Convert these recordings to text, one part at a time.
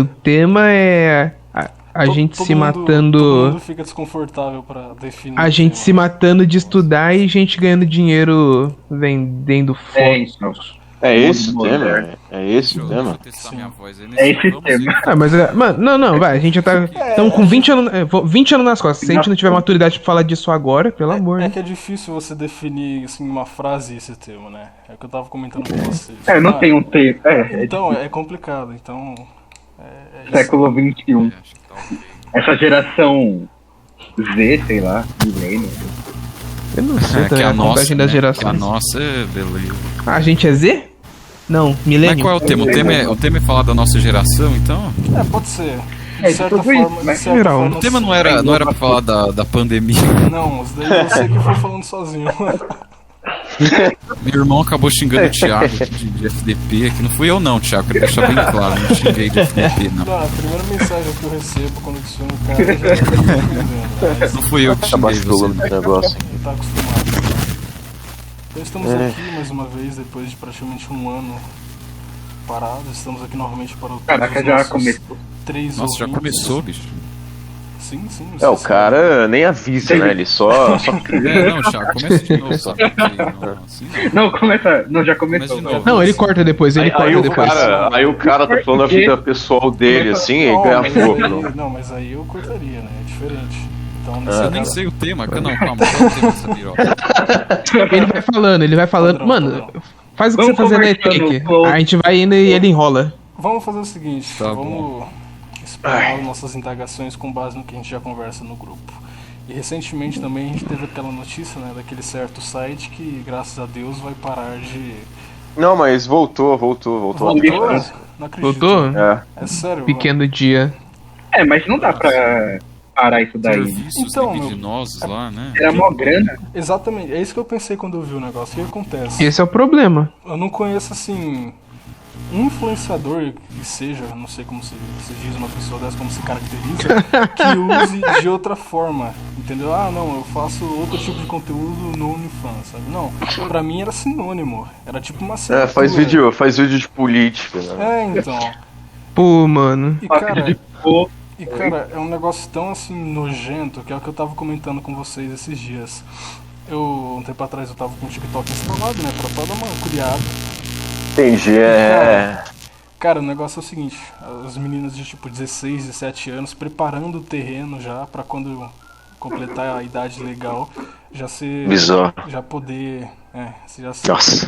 O tema é a gente se matando. Todo mundo fica desconfortável pra definir. A gente se matando de estudar e gente ganhando dinheiro vendendo fotos. É esse o tema? É esse o tema? Deixa eu testar minha voz aí. É esse tema. Mas, mano, não, vai, a gente já tá. Estamos com 20 anos nas costas. Se a gente não tiver maturidade pra falar disso agora, pelo amor. É que é difícil você definir, assim, uma frase esse tema, né? É o que eu tava comentando com vocês. Não tem um tema. Então, é complicado, então. Século XXI. Acho que tá ok. Essa geração Z, sei lá, milênio. Eu não sei Que também a a nossa, contagem das né? gerações. Que a nossa é beleza. A gente é Z? Não, Mas milênio. qual é o tema? O tema é falar da nossa geração, então? Pode ser. É, De certa tudo isso, forma, né? de certa Geral. forma, O tema não era pra falar da pandemia. Não, isso daí você que foi falando sozinho. Meu irmão acabou xingando o Thiago de FDP, que não fui eu não, Thiago, queria deixar bem claro, não xinguei de FDP, não. Não, a primeira mensagem que eu recebo quando adiciono o cara já tá me ofendendo, mas Não fui eu que Tá xinguei bastulando você. esse negócio. ele tá acostumado. Então estamos aqui mais uma vez, depois de praticamente um ano parados. Estamos aqui novamente para o Caraca, já começou. 3 Nossa, já começou, bicho. Sim, sim. O cara nem avisa, né? Ele só Não, Thiago, começa de novo, só porque não, assim não. Não, começa. Não, já começou. Começa de novo. Não, ele corta depois, ele corta depois. Aí o cara tá falando a vida pessoal dele, assim, e ganha fogo. Não. Não, mas aí eu cortaria, né? É diferente. Então, Eu nem sei o tema, não, calma, qual é o tema dessa piroca? Ele vai falando. Padrão, Mano, padrão. faz o que Vamos você fazer na conversando, take. pô. A gente vai indo e ele enrola. Vamos fazer o seguinte, Tá vamos explorar as nossas indagações com base no que a gente já conversa no grupo. E recentemente também a gente teve aquela notícia, né, daquele certo site que, graças a Deus, vai parar de... Não, mas voltou. Voltou? Não acredito. Voltou? É. É sério? Pequeno dia. Mas não dá pra parar isso daí. Serviços Então, libidinosos lá, né? Era mó grana. Exatamente, é isso que eu pensei quando eu vi o negócio. O que acontece? Esse é o problema. Eu não conheço, assim, um influenciador que seja, não sei como se diz uma pessoa dessa, como se caracteriza, que use de outra forma, entendeu? Ah, não, eu faço outro tipo de conteúdo no OnlyFans, sabe? Não, pra mim era sinônimo, era tipo uma assinatura. Faz vídeo de política, né? Então. Pô, mano. E cara, é um negócio tão assim nojento, que é o que eu tava comentando com vocês esses dias. Um tempo atrás eu tava com o TikTok instalado, né, pra dar uma curiada. Entendi, Cara, o negócio é o seguinte, as meninas de tipo 16, 17 anos preparando o terreno já pra quando completar a idade legal, já ser... Bizarro. Já poder... você já ser... Nossa.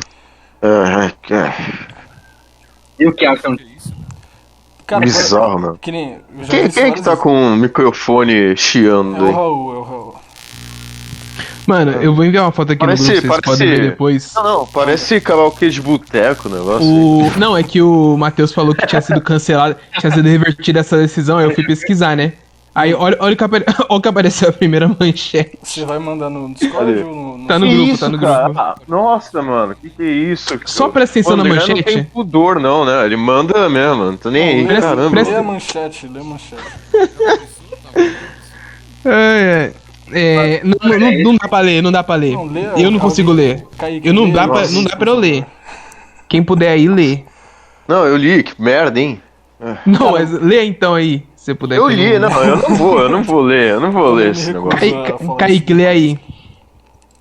E o que acham? Cara, Bizarro, mano. que nem, eu já Quem vi é que várias tá com o microfone chiando É o aí? Raul. Mano, eu vou enviar uma foto aqui no grupo, vocês podem ver depois. Não, parece karaokê de boteco o negócio. Não, é que o Matheus falou que tinha sido cancelado, tinha sido revertida essa decisão, aí eu fui pesquisar, né? Aí olha o que apareceu a primeira manchete. Você vai mandar no Discord ou no... Tá no Que grupo, isso, tá no cara? grupo. Nossa, mano, que é isso? Só presta atenção O na André manchete. não tem pudor, não, né? Ele manda mesmo, não tô nem aí, Presta- caramba. presta- Lê a manchete. Não dá pra ler, não dá pra ler. Não, lê, Eu não consigo ler. Kaique, Eu não lê, dá pra eu ler. Quem puder aí, lê. Não, eu li, que merda, hein? Não, mas lê então aí, se você puder. Eu li, não, eu não vou ler esse negócio. Kaique, lê aí.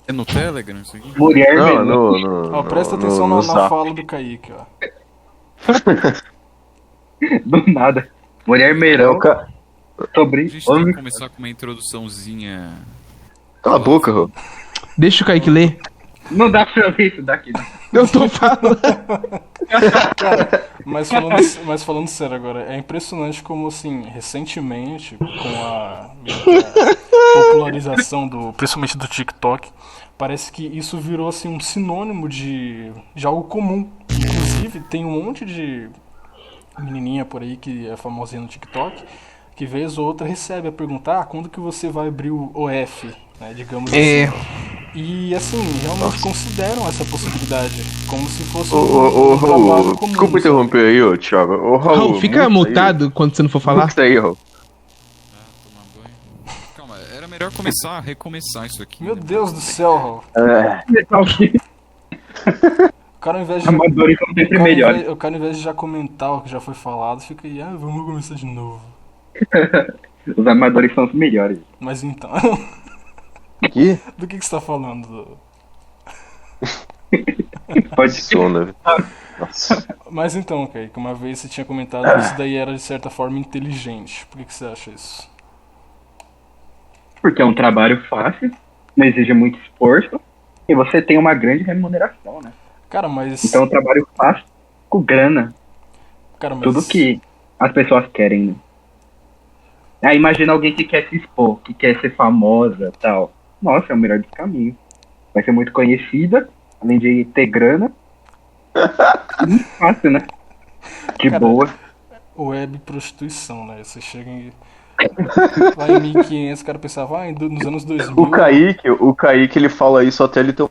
É no Telegram isso aqui? Mulher Não, melão. Ó, presta atenção no na Zap. fala do Kaique, ó. Do nada. Mulher É melão o ca... A sobre gente tem que homem. começar com uma introduçãozinha. Cala a boca, Rô. Deixa o Kaique ler. Não dá pra ver isso daqui. Eu tô falando. Mas falando sério agora, é impressionante como, assim, recentemente, com a popularização principalmente do TikTok, parece que isso virou, assim, um sinônimo de algo comum. Inclusive, tem um monte de menininha por aí que é famosinha no TikTok, que vez ou outra recebe a perguntar quando que você vai abrir o OF, né, digamos assim. E assim, realmente consideram essa possibilidade como se fosse um trabalho Raul, comum. desculpa interromper aí, ô Thiago. Ô, Raul, fica mutado quando você não for falar. Muta aí, Raul. Tomar banho. Calma, era melhor recomeçar isso aqui. Meu né? Deus do céu, Raul. cara, ao invés de. Amadores são sempre melhores. O cara, ao invés de já comentar o que já foi falado, fica aí, vamos começar de novo. Os amadores são os melhores. Mas então. Que? Do que você tá falando? Pode ser. Sono. Nossa. Mas então, Kaique, uma vez você tinha comentado que isso daí era de certa forma inteligente. Por que você acha isso? Porque é um trabalho fácil, não exige muito esforço, e você tem uma grande remuneração, né? Cara, mas. Então é um trabalho fácil com grana. Cara, mas. Tudo que as pessoas querem, né? Aí imagina alguém que quer se expor, que quer ser famosa e tal. Nossa, é o melhor dos caminhos. Vai ser muito conhecida, além de ter grana. Muito fácil, né? De Cara, boa. Web prostituição, né? Você chega em. Lá em 1500, o cara pensava, nos anos 2000. O Kaique, ele fala isso até ele ter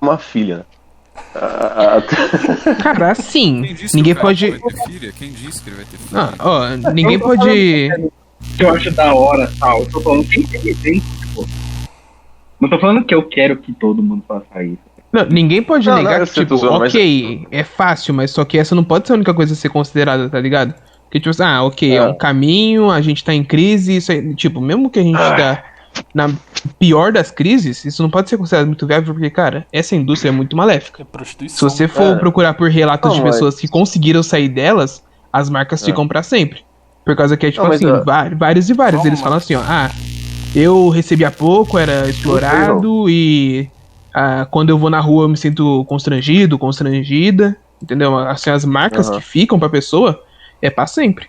uma filha, né? Cara, assim, Quem disse ninguém que o cara pode. vai ter filha? Quem disse que ele vai ter filha? Ah, ó, ninguém pode. Que eu acho da hora tal. Eu tô falando que é inteligente, tipo. Não tô falando que eu quero que todo mundo faça isso. Não, ninguém pode Não, negar não, que, eu tô tipo, zoando, mas- ok, é fácil, mas só que essa não pode ser a única coisa a ser considerada, tá ligado? Porque, tipo assim, ok, é um caminho, a gente tá em crise, isso aí, tipo, mesmo que a gente tá na pior das crises, isso não pode ser considerado muito viável, porque, cara, essa indústria é muito maléfica. É Se prostituição. você for procurar por relatos Não, de mas- pessoas que conseguiram sair delas, as marcas ficam pra sempre. Por causa que é, tipo Não, mas, assim, vários e vários. Calma, Eles falam assim, ó, eu recebia pouco, era explorado e quando eu vou na rua eu me sinto constrangido, constrangida, entendeu? Assim, as marcas que ficam pra pessoa é pra sempre.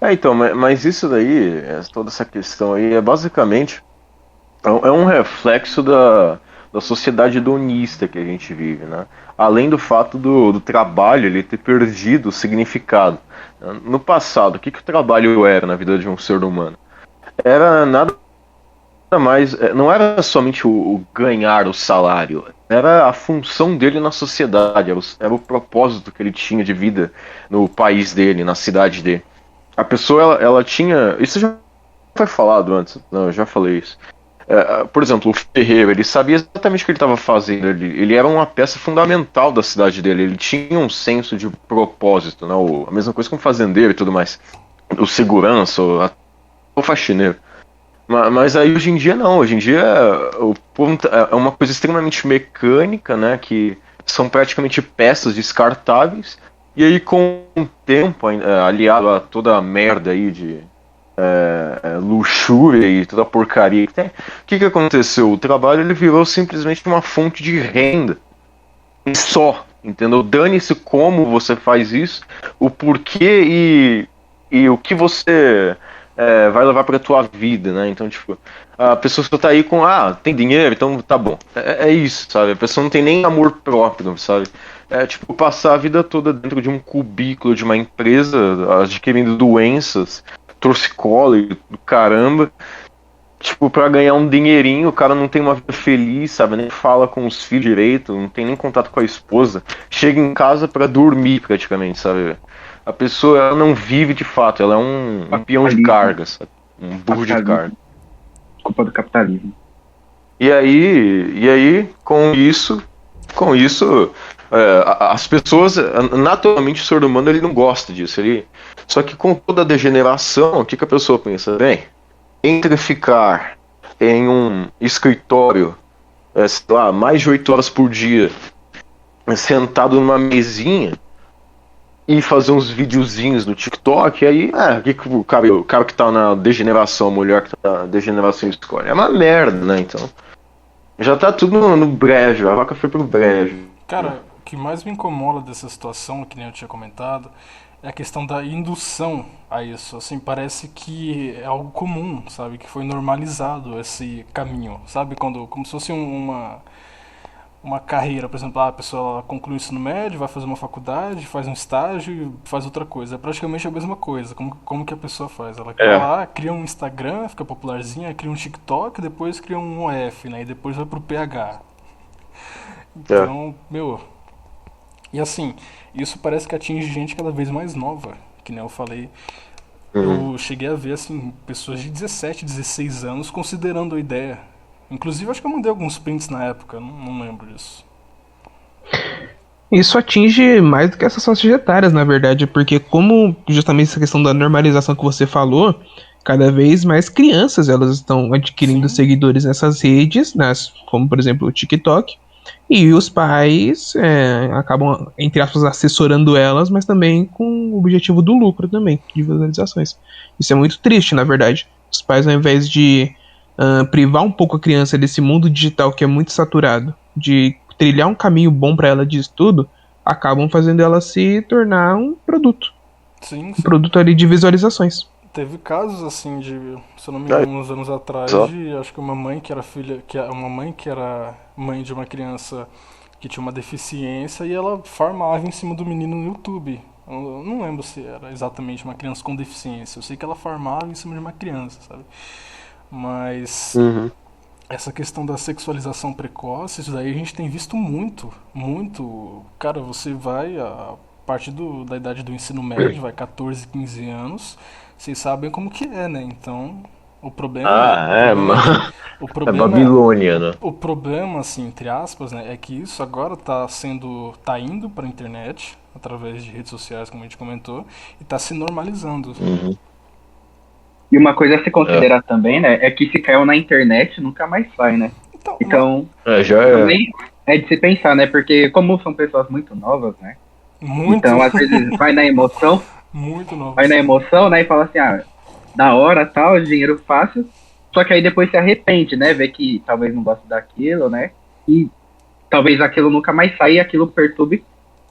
Então, mas isso daí, toda essa questão aí, é basicamente é um reflexo da sociedade hedonista que a gente vive, né? Além do fato do trabalho ele ter perdido o significado. No passado, o que o trabalho era na vida de um ser humano? Era nada mais, não era somente o ganhar o salário, era a função dele na sociedade, era o propósito que ele tinha de vida no país dele, na cidade dele. A pessoa, ela tinha, isso já foi falado antes, não, eu já falei isso. Por exemplo, o ferreiro, ele sabia exatamente o que ele estava fazendo, ele era uma peça fundamental da cidade dele, ele tinha um senso de propósito, né? A mesma coisa com o fazendeiro e tudo mais, o segurança, o faxineiro. Mas aí hoje em dia não, hoje em dia o povo é uma coisa extremamente mecânica, né? Que são praticamente peças descartáveis, e aí com o tempo, aliado a toda a merda aí de luxúria e toda a porcaria que tem, o que aconteceu? O trabalho ele virou simplesmente uma fonte de renda. E só, entendeu? Dane-se como você faz isso, o porquê e o que você vai levar pra tua vida, né? Então, tipo, a pessoa só tá aí com, tem dinheiro, então tá bom. É isso, sabe? A pessoa não tem nem amor próprio, sabe? É tipo, passar a vida toda dentro de um cubículo de uma empresa, adquirindo doenças, torcicolo do caramba, tipo, pra ganhar um dinheirinho. O cara não tem uma vida feliz, sabe, nem fala com os filhos direito, não tem nem contato com a esposa, chega em casa pra dormir praticamente, sabe, a pessoa, ela não vive de fato, ela é um peão de carga, sabe? Um burro de carga. Culpa do capitalismo. E aí com isso as pessoas, naturalmente o ser humano ele não gosta disso, só que com toda a degeneração, o que a pessoa pensa? Bem, entre ficar em um escritório, sei lá, mais de 8 horas por dia, sentado numa mesinha e fazer uns videozinhos no TikTok, aí, o cara que tá na degeneração, a mulher que tá na degeneração escolhe. É uma merda, né, então. Já tá tudo no brejo, a vaca foi pro brejo. Cara, o que mais me incomoda dessa situação, que nem eu tinha comentado, é a questão da indução a isso. Assim, parece que é algo comum, sabe? Que foi normalizado esse caminho, sabe? Como se fosse uma carreira, por exemplo, a pessoa ela conclui o ensino médio, vai fazer uma faculdade, faz um estágio e faz outra coisa. É praticamente a mesma coisa. Como que a pessoa faz? Ela vai lá, cria um Instagram, fica popularzinha, cria um TikTok, depois cria um OF, né? E depois vai pro PH. Então, E assim, isso parece que atinge gente cada vez mais nova, que nem eu falei. Eu cheguei a ver, assim, pessoas de 17, 16 anos considerando a ideia. Inclusive, acho que eu mandei alguns prints na época, não lembro disso. Isso atinge mais do que essas faixas etárias, na verdade, porque como justamente essa questão da normalização que você falou, cada vez mais crianças elas estão adquirindo seguidores nessas redes, como por exemplo o TikTok, e os pais acabam, entre aspas, assessorando elas, mas também com o objetivo do lucro também, de visualizações. Isso é muito triste, na verdade. Os pais, ao invés de privar um pouco a criança desse mundo digital que é muito saturado, de trilhar um caminho bom para ela de estudo, acabam fazendo ela se tornar um produto. Sim, Um produto ali de visualizações. Teve casos assim de, se eu não me engano, uns anos atrás, de acho que uma mãe que era mãe de uma criança que tinha uma deficiência e ela farmava em cima do menino no YouTube. Eu não lembro se era exatamente uma criança com deficiência. Eu sei que ela farmava em cima de uma criança, sabe? Mas essa questão da sexualização precoce, isso daí a gente tem visto muito. Cara, você vai a partir da idade do ensino médio, vai 14, 15 anos, vocês sabem como que é, né? Então, o problema o É problema Babilônia, né? o problema, assim, entre aspas, né, é que isso agora tá indo pra internet, através de redes sociais, como a gente comentou, e tá se normalizando. E uma coisa a se considerar também, né, é que se caiu na internet, nunca mais sai, né? Então, também é de se pensar, né? Porque como são pessoas muito novas, né? Então, às vezes, vai na emoção, muito novo. vai na emoção, né? E fala assim, da hora, tal, dinheiro fácil. Só que aí depois se arrepende, né? Vê que talvez não gosta daquilo, né? E talvez aquilo nunca mais saia e aquilo perturbe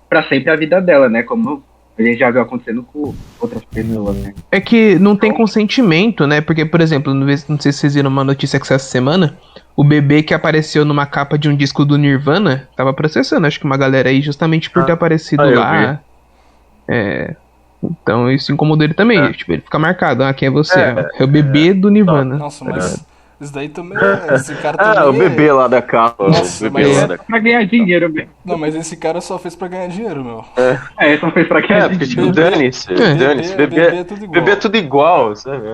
pra sempre a vida dela, né? Como a gente já viu acontecendo com outras pessoas, né? É que não tem consentimento, né? Porque, por exemplo, não sei se vocês viram uma notícia que essa semana, o bebê que apareceu numa capa de um disco do Nirvana tava processando, acho que uma galera aí, justamente por ter aparecido lá. Então isso incomodou ele também. Tipo, ele fica marcado, quem é você? É o bebê do Nirvana. Nossa, mas isso daí também esse cara também o bebê lá da capa. Nossa, o bebê lá da capa. Pra ganhar dinheiro, mesmo. Não, mas esse cara só fez pra ganhar dinheiro, meu. Só fez pra ganhar Porque dinheiro. tipo, dane-se. Bebê é tudo igual. Bebê é tudo igual, sabe?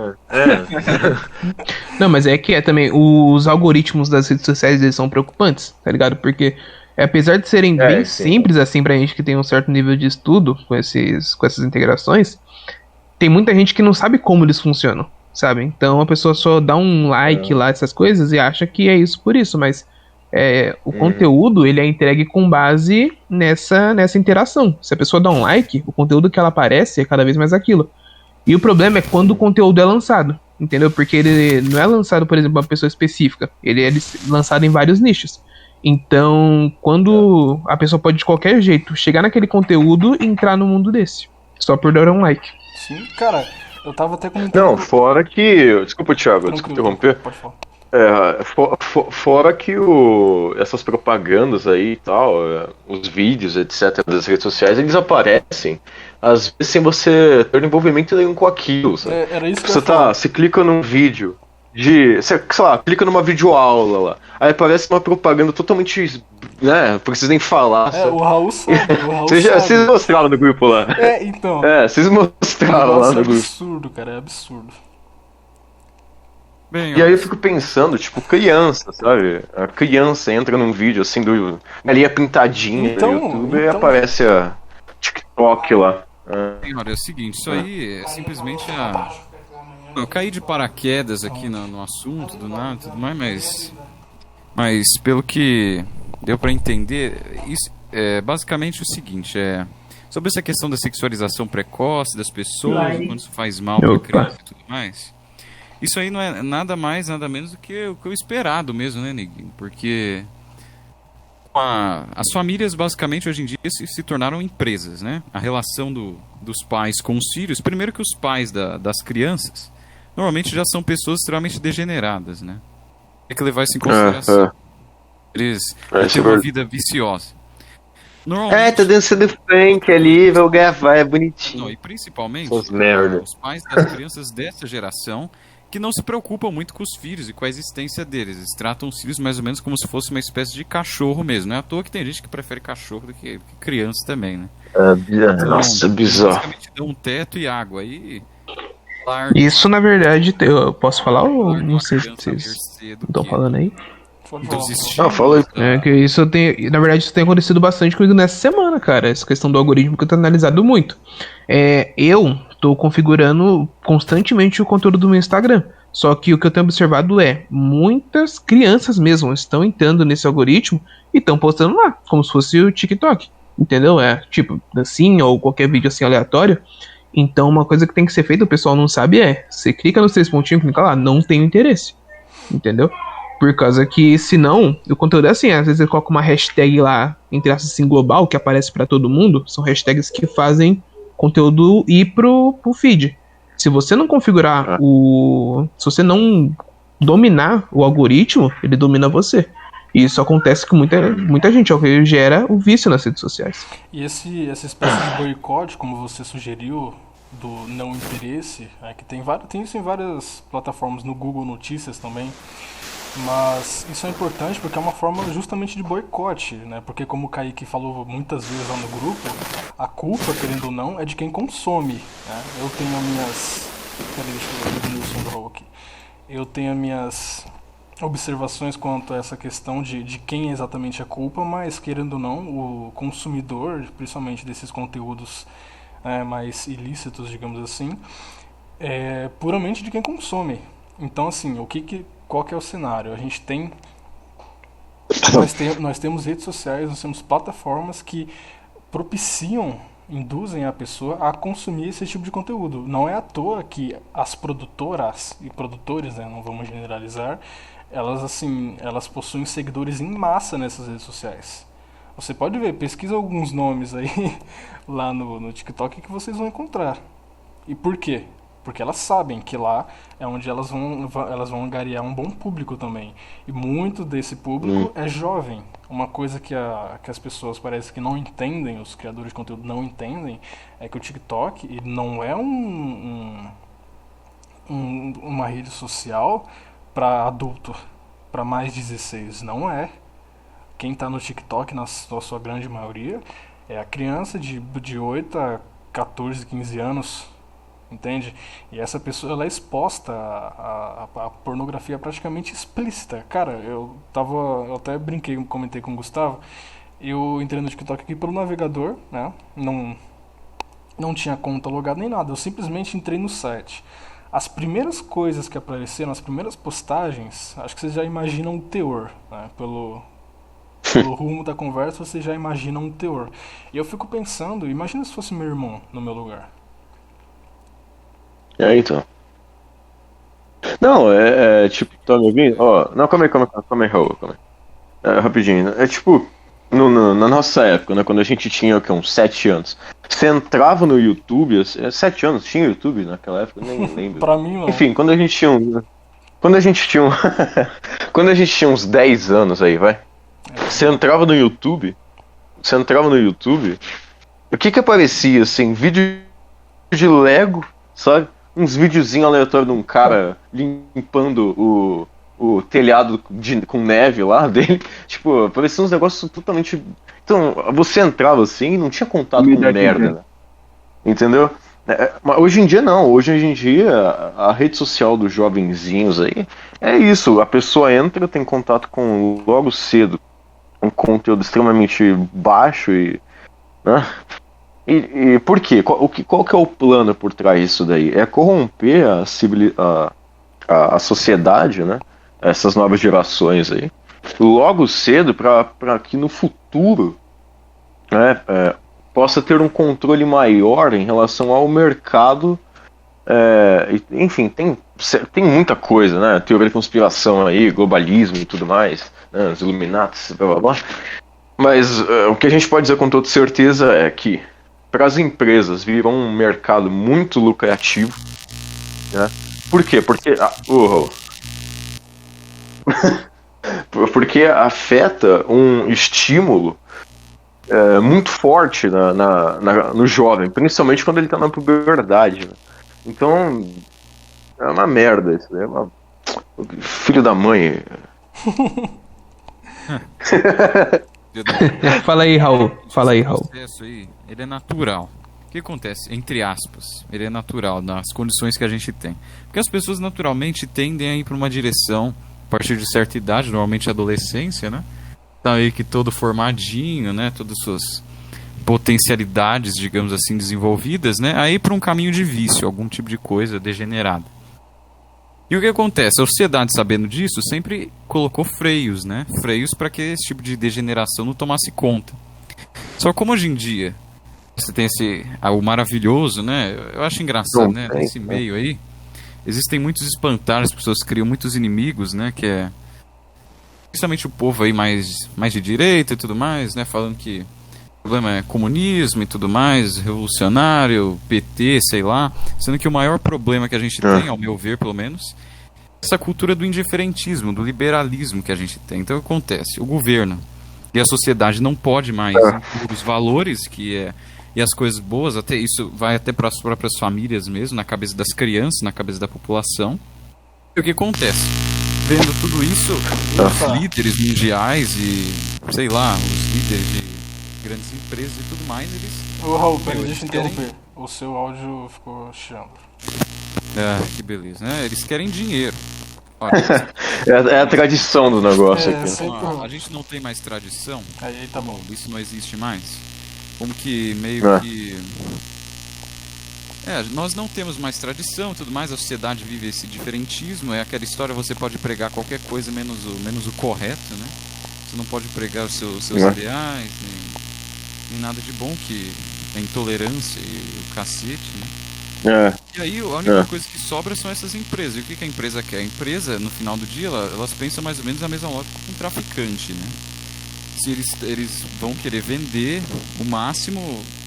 Não, mas é que também, os algoritmos das redes sociais, eles são preocupantes, tá ligado? Porque apesar de serem bem simples, assim, pra gente que tem um certo nível de estudo com essas integrações, tem muita gente que não sabe como eles funcionam, sabe? Então a pessoa só dá um like lá, essas coisas, e acha que é isso por isso, mas o conteúdo, ele é entregue com base nessa interação. Se a pessoa dá um like, o conteúdo que ela aparece é cada vez mais aquilo. E o problema é quando o conteúdo é lançado, entendeu? Porque ele não é lançado, por exemplo, pra uma pessoa específica. Ele é lançado em vários nichos. Então, quando a pessoa pode de qualquer jeito chegar naquele conteúdo e entrar no mundo desse, só por dar um like. Sim, cara, eu tava até comentando... Não, fora que... Desculpa, Thiago, desculpa interromper. Pode falar. Fora que essas propagandas aí e tal, os vídeos, etc, das redes sociais, eles aparecem, às vezes sem você ter envolvimento nenhum com aquilo, sabe? Era isso que eu ia falar. Você clica num vídeo sei lá, clica numa videoaula lá, aí aparece uma propaganda totalmente, né, não precisa nem falar, sabe? O Raul sabe, Vocês mostraram no grupo lá. Então. Vocês mostraram lá no grupo. É absurdo, cara, é absurdo. Bem, E aí eu fico pensando, tipo, criança, sabe? A criança entra num vídeo assim, ali é pintadinha no YouTube e aparece a TikTok lá. Olha, é o seguinte, isso aí é simplesmente eu caí de paraquedas aqui no assunto, do nada e tudo mais, mas pelo que deu pra entender, isso é basicamente o seguinte, sobre essa questão da sexualização precoce das pessoas, quando isso faz mal pra criança e tudo mais. Isso aí não é nada mais, nada menos do que o que eu esperado mesmo, né, Neguinho? Porque as famílias, basicamente, hoje em dia se tornaram empresas, né? A relação dos pais com os filhos, primeiro que os pais das crianças, normalmente já são pessoas extremamente degeneradas, né? Tem que levar isso em consideração. Eles têm uma vida viciosa. Tá dançando funk ali, vou gravar, é bonitinho. Não, e principalmente os pais das crianças dessa geração que não se preocupam muito com os filhos e com a existência deles. Eles tratam os filhos mais ou menos como se fosse uma espécie de cachorro mesmo. Não é à toa que tem gente que prefere cachorro do que criança também, né? Nossa, bizarro. Basicamente dão um teto e água. Isso, na verdade, eu posso falar ou não sei se vocês estão falando aí? Então, existir... Não, fala aí. Que isso tem, na verdade, isso tem acontecido bastante comigo nessa semana, cara. Essa questão do algoritmo que eu tenho analisado muito. Eu tô configurando constantemente o conteúdo do meu Instagram. Só que o que eu tenho observado é muitas crianças mesmo estão entrando nesse algoritmo e estão postando lá, como se fosse o TikTok. Entendeu? Tipo, dancinha ou qualquer vídeo assim aleatório. Então, uma coisa que tem que ser feita, o pessoal não sabe, você clica nos 3 pontinhos, clica lá, não tem interesse. Entendeu? Por causa que, senão, o conteúdo é assim, às vezes ele coloca uma hashtag lá, entre aspas assim, global, que aparece pra todo mundo, são hashtags que fazem conteúdo ir pro feed. Se você não configurar se você não dominar o algoritmo, ele domina você. E isso acontece com muita gente, o que gera o vício nas redes sociais. E essa espécie de boicote, como você sugeriu, do não interesse, que tem isso em várias plataformas, no Google Notícias também, mas isso é importante porque é uma forma justamente de boicote, né? Porque como o Kaique falou muitas vezes lá no grupo, a culpa, querendo ou não, é de quem consome, né? Eu tenho as minhas... Peraí, deixa eu diminuir o som do Raul aqui. Eu tenho as minhas observações quanto a essa questão de quem é exatamente a culpa, mas querendo ou não, o consumidor, principalmente desses conteúdos mais ilícitos, digamos assim, é puramente de quem consome. Então, assim, qual que é o cenário? A gente tem... Nós temos redes sociais, nós temos plataformas que induzem a pessoa a consumir esse tipo de conteúdo. Não é à toa que as produtoras e produtores, né, não vamos generalizar, elas possuem seguidores em massa nessas redes sociais. Você pode ver, pesquisa alguns nomes aí lá no TikTok que vocês vão encontrar. E por quê? Porque elas sabem que lá é onde elas vão angariar um bom público também. E muito desse público é jovem. Uma coisa que as pessoas parece que não entendem, os criadores de conteúdo não entendem, é que o TikTok ele não é uma rede social para adulto, para mais 16. Não é. Quem está no TikTok, na sua grande maioria, é a criança de 8 a 14, 15 anos. Entende? E essa pessoa ela é exposta a pornografia praticamente explícita. Cara, eu até comentei com o Gustavo. Eu entrei no TikTok aqui pelo navegador, né? Não tinha conta logada nem nada. Eu simplesmente entrei no site. As primeiras coisas que apareceram, as primeiras postagens, acho que vocês já imaginam o teor, né? Pelo rumo da conversa, vocês já imaginam o teor. E eu fico pensando, imagina se fosse meu irmão no meu lugar. Então. Não, tipo, tá me ouvindo? Não, calma aí, Raul, calma aí. Rapidinho, tipo, na nossa época, né, quando a gente tinha uns 7 anos, você entrava no YouTube, 7 anos, tinha YouTube naquela época? Nem lembro. Pra mim não. Enfim, quando a gente tinha uns 10 anos aí, vai, você entrava no YouTube, o que aparecia, assim, vídeo de Lego, sabe? Uns videozinhos aleatórios de um cara limpando o telhado com neve lá dele. Tipo, parecia uns negócios totalmente... Então, você entrava assim e não tinha contato com merda, né? Entendeu? Mas hoje em dia não. Hoje em dia a rede social dos jovenzinhos aí é isso. A pessoa entra, tem contato com logo cedo um conteúdo extremamente baixo e... né? E por quê? Qual que é o plano por trás disso daí? É corromper a sociedade, né? Essas novas gerações aí, logo cedo, para que no futuro, né, possa ter um controle maior em relação ao mercado. Enfim, tem muita coisa, né? Teoria da conspiração aí, globalismo e tudo mais, né, os Illuminatis, blá blá blá. Mas o que a gente pode dizer com toda certeza é que para as empresas virou um mercado muito lucrativo, né? Por quê? Porque afeta um estímulo muito forte no jovem, principalmente quando ele está na puberdade, né? Então é uma merda isso, né? Filho da mãe. Fala aí, Raul. O processo aí, ele é natural. O que acontece? Entre aspas, ele é natural nas condições que a gente tem. Porque as pessoas naturalmente tendem a ir para uma direção partir de certa idade, normalmente adolescência, né? Tá aí que todo formadinho, né? Todas as suas potencialidades, digamos assim, desenvolvidas, né? Aí para um caminho de vício, algum tipo de coisa degenerada. E o que acontece? A sociedade, sabendo disso, sempre colocou freios, né? Freios para que esse tipo de degeneração não tomasse conta. Só como hoje em dia você tem o maravilhoso, né? Eu acho engraçado, né? Nesse meio aí, existem muitos espantalhos, as pessoas criam muitos inimigos, né? Que é principalmente o povo aí mais de direita e tudo mais, né? Falando que o problema é comunismo e tudo mais, revolucionário, PT, sei lá. Sendo que o maior problema que a gente tem, ao meu ver, pelo menos, é essa cultura do indiferentismo, do liberalismo que a gente tem. Então o que acontece? O governo e a sociedade não pode mais impor os valores e as coisas boas, até isso vai até para as próprias famílias mesmo, na cabeça das crianças, na cabeça da população. E o que acontece? Vendo tudo isso, os líderes mundiais e, sei lá, os líderes de grandes empresas e tudo mais, eles... Ô Raul, peraí, deixa eu interromper. O seu áudio ficou chiando. Que beleza, né? Eles querem dinheiro. Olha, é a tradição do negócio aqui. A gente não tem mais tradição. Aí tá bom. Isso não existe mais. Como que meio que... nós não temos mais tradição e tudo mais, a sociedade vive esse diferentismo, é aquela história, você pode pregar qualquer coisa menos o correto, né? Você não pode pregar os seus ideais, nem nada de bom, que é intolerância e o cacete, né? E aí a única coisa que sobra são essas empresas. E o que a empresa quer? A empresa, no final do dia, elas pensam mais ou menos a mesma lógica que um traficante, né? Se eles vão querer vender o máximo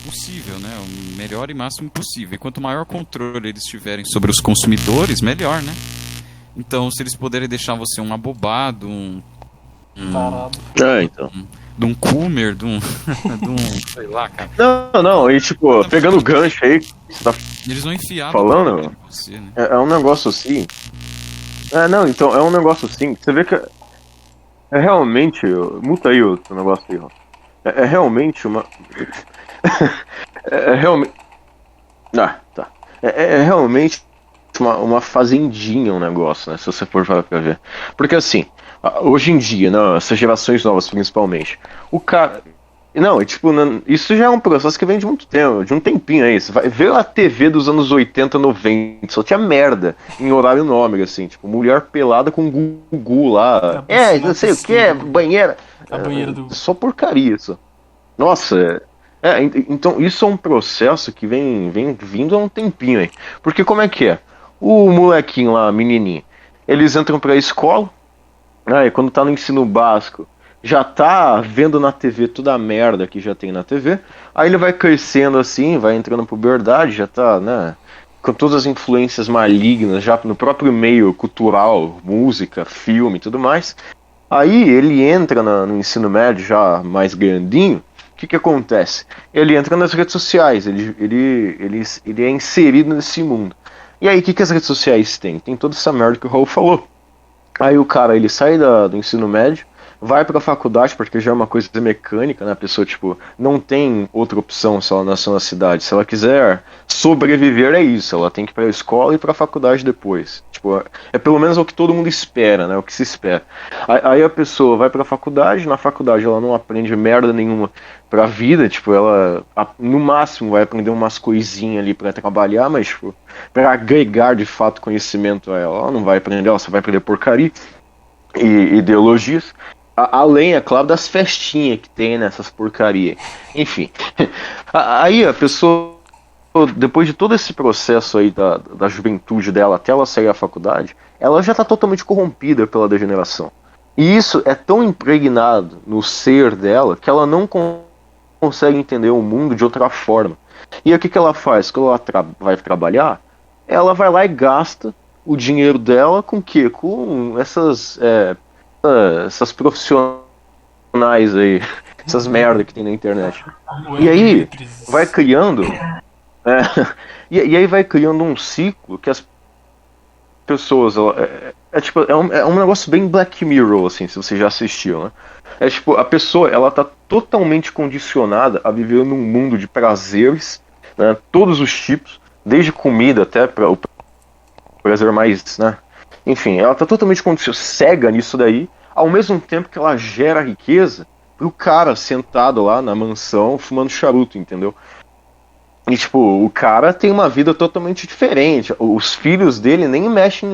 possível, né? O melhor e máximo possível. E quanto maior controle eles tiverem sobre os consumidores, melhor, né? Então, se eles puderem deixar você um abobado, de um Coomer, de um sei lá, cara. Não, e tipo, pegando o gancho aí que você tá eles vão enfiar falando, em você, né? É um negócio assim. Então, é um negócio assim, você vê que é realmente, muta aí o negócio aí, ó. É realmente uma... é realmente... tá. É realmente uma fazendinha um negócio, né, se você for pra ver. Porque assim, hoje em dia, né, essas gerações novas principalmente, o cara... Não, isso já é um processo que vem de muito tempo, de um tempinho aí. Você vai ver a TV dos anos 80, 90, só tinha merda em horário nobre, assim, tipo, mulher pelada com Gugu lá. Não sei o que, banheira. A banheira do... Só porcaria isso. Nossa, então isso é um processo que vem vindo há um tempinho aí. Porque como é que é? O molequinho lá, menininho, eles entram pra escola, e quando tá no ensino básico, já tá vendo na TV toda a merda que já tem na TV, aí ele vai crescendo assim, vai entrando na puberdade, já tá, né, com todas as influências malignas, já no próprio meio cultural, música, filme e tudo mais. Aí ele entra no ensino médio já mais grandinho, o que acontece? Ele entra nas redes sociais, ele é inserido nesse mundo. E aí o que as redes sociais têm? Tem toda essa merda que o Raul falou. Aí o cara, ele sai do ensino médio, vai pra faculdade, porque já é uma coisa mecânica, né? A pessoa, tipo, não tem outra opção se ela nasceu na cidade. Se ela quiser sobreviver, é isso. Ela tem que ir pra escola e pra faculdade depois. Tipo, é pelo menos o que todo mundo espera, né? O que se espera. Aí a pessoa vai pra faculdade, na faculdade ela não aprende merda nenhuma pra vida, tipo, ela no máximo vai aprender umas coisinhas ali pra trabalhar, mas, tipo, pra agregar de fato conhecimento a ela não vai aprender, ela só vai aprender porcaria e ideologias. Além, é claro, das festinhas que tem nessas porcarias. Enfim. Aí a pessoa, depois de todo esse processo aí da juventude dela até ela sair da faculdade, ela já está totalmente corrompida pela degeneração. E isso é tão impregnado no ser dela que ela não consegue entender o mundo de outra forma. E aí o que ela faz? Quando ela vai trabalhar, ela vai lá e gasta o dinheiro dela com o quê? Com essas profissionais aí, essas merda que tem na internet. E aí vai criando e aí vai criando um ciclo que as pessoas é um negócio bem Black Mirror, assim, se você já assistiu, né? É tipo, a pessoa, ela tá totalmente condicionada a viver num mundo de prazeres, né, todos os tipos, desde comida até para o prazer mais, né, Enfim, ela tá totalmente cega nisso daí, ao mesmo tempo que ela gera riqueza pro cara sentado lá na mansão fumando charuto, entendeu? E, tipo, o cara tem uma vida totalmente diferente. Os filhos dele nem mexem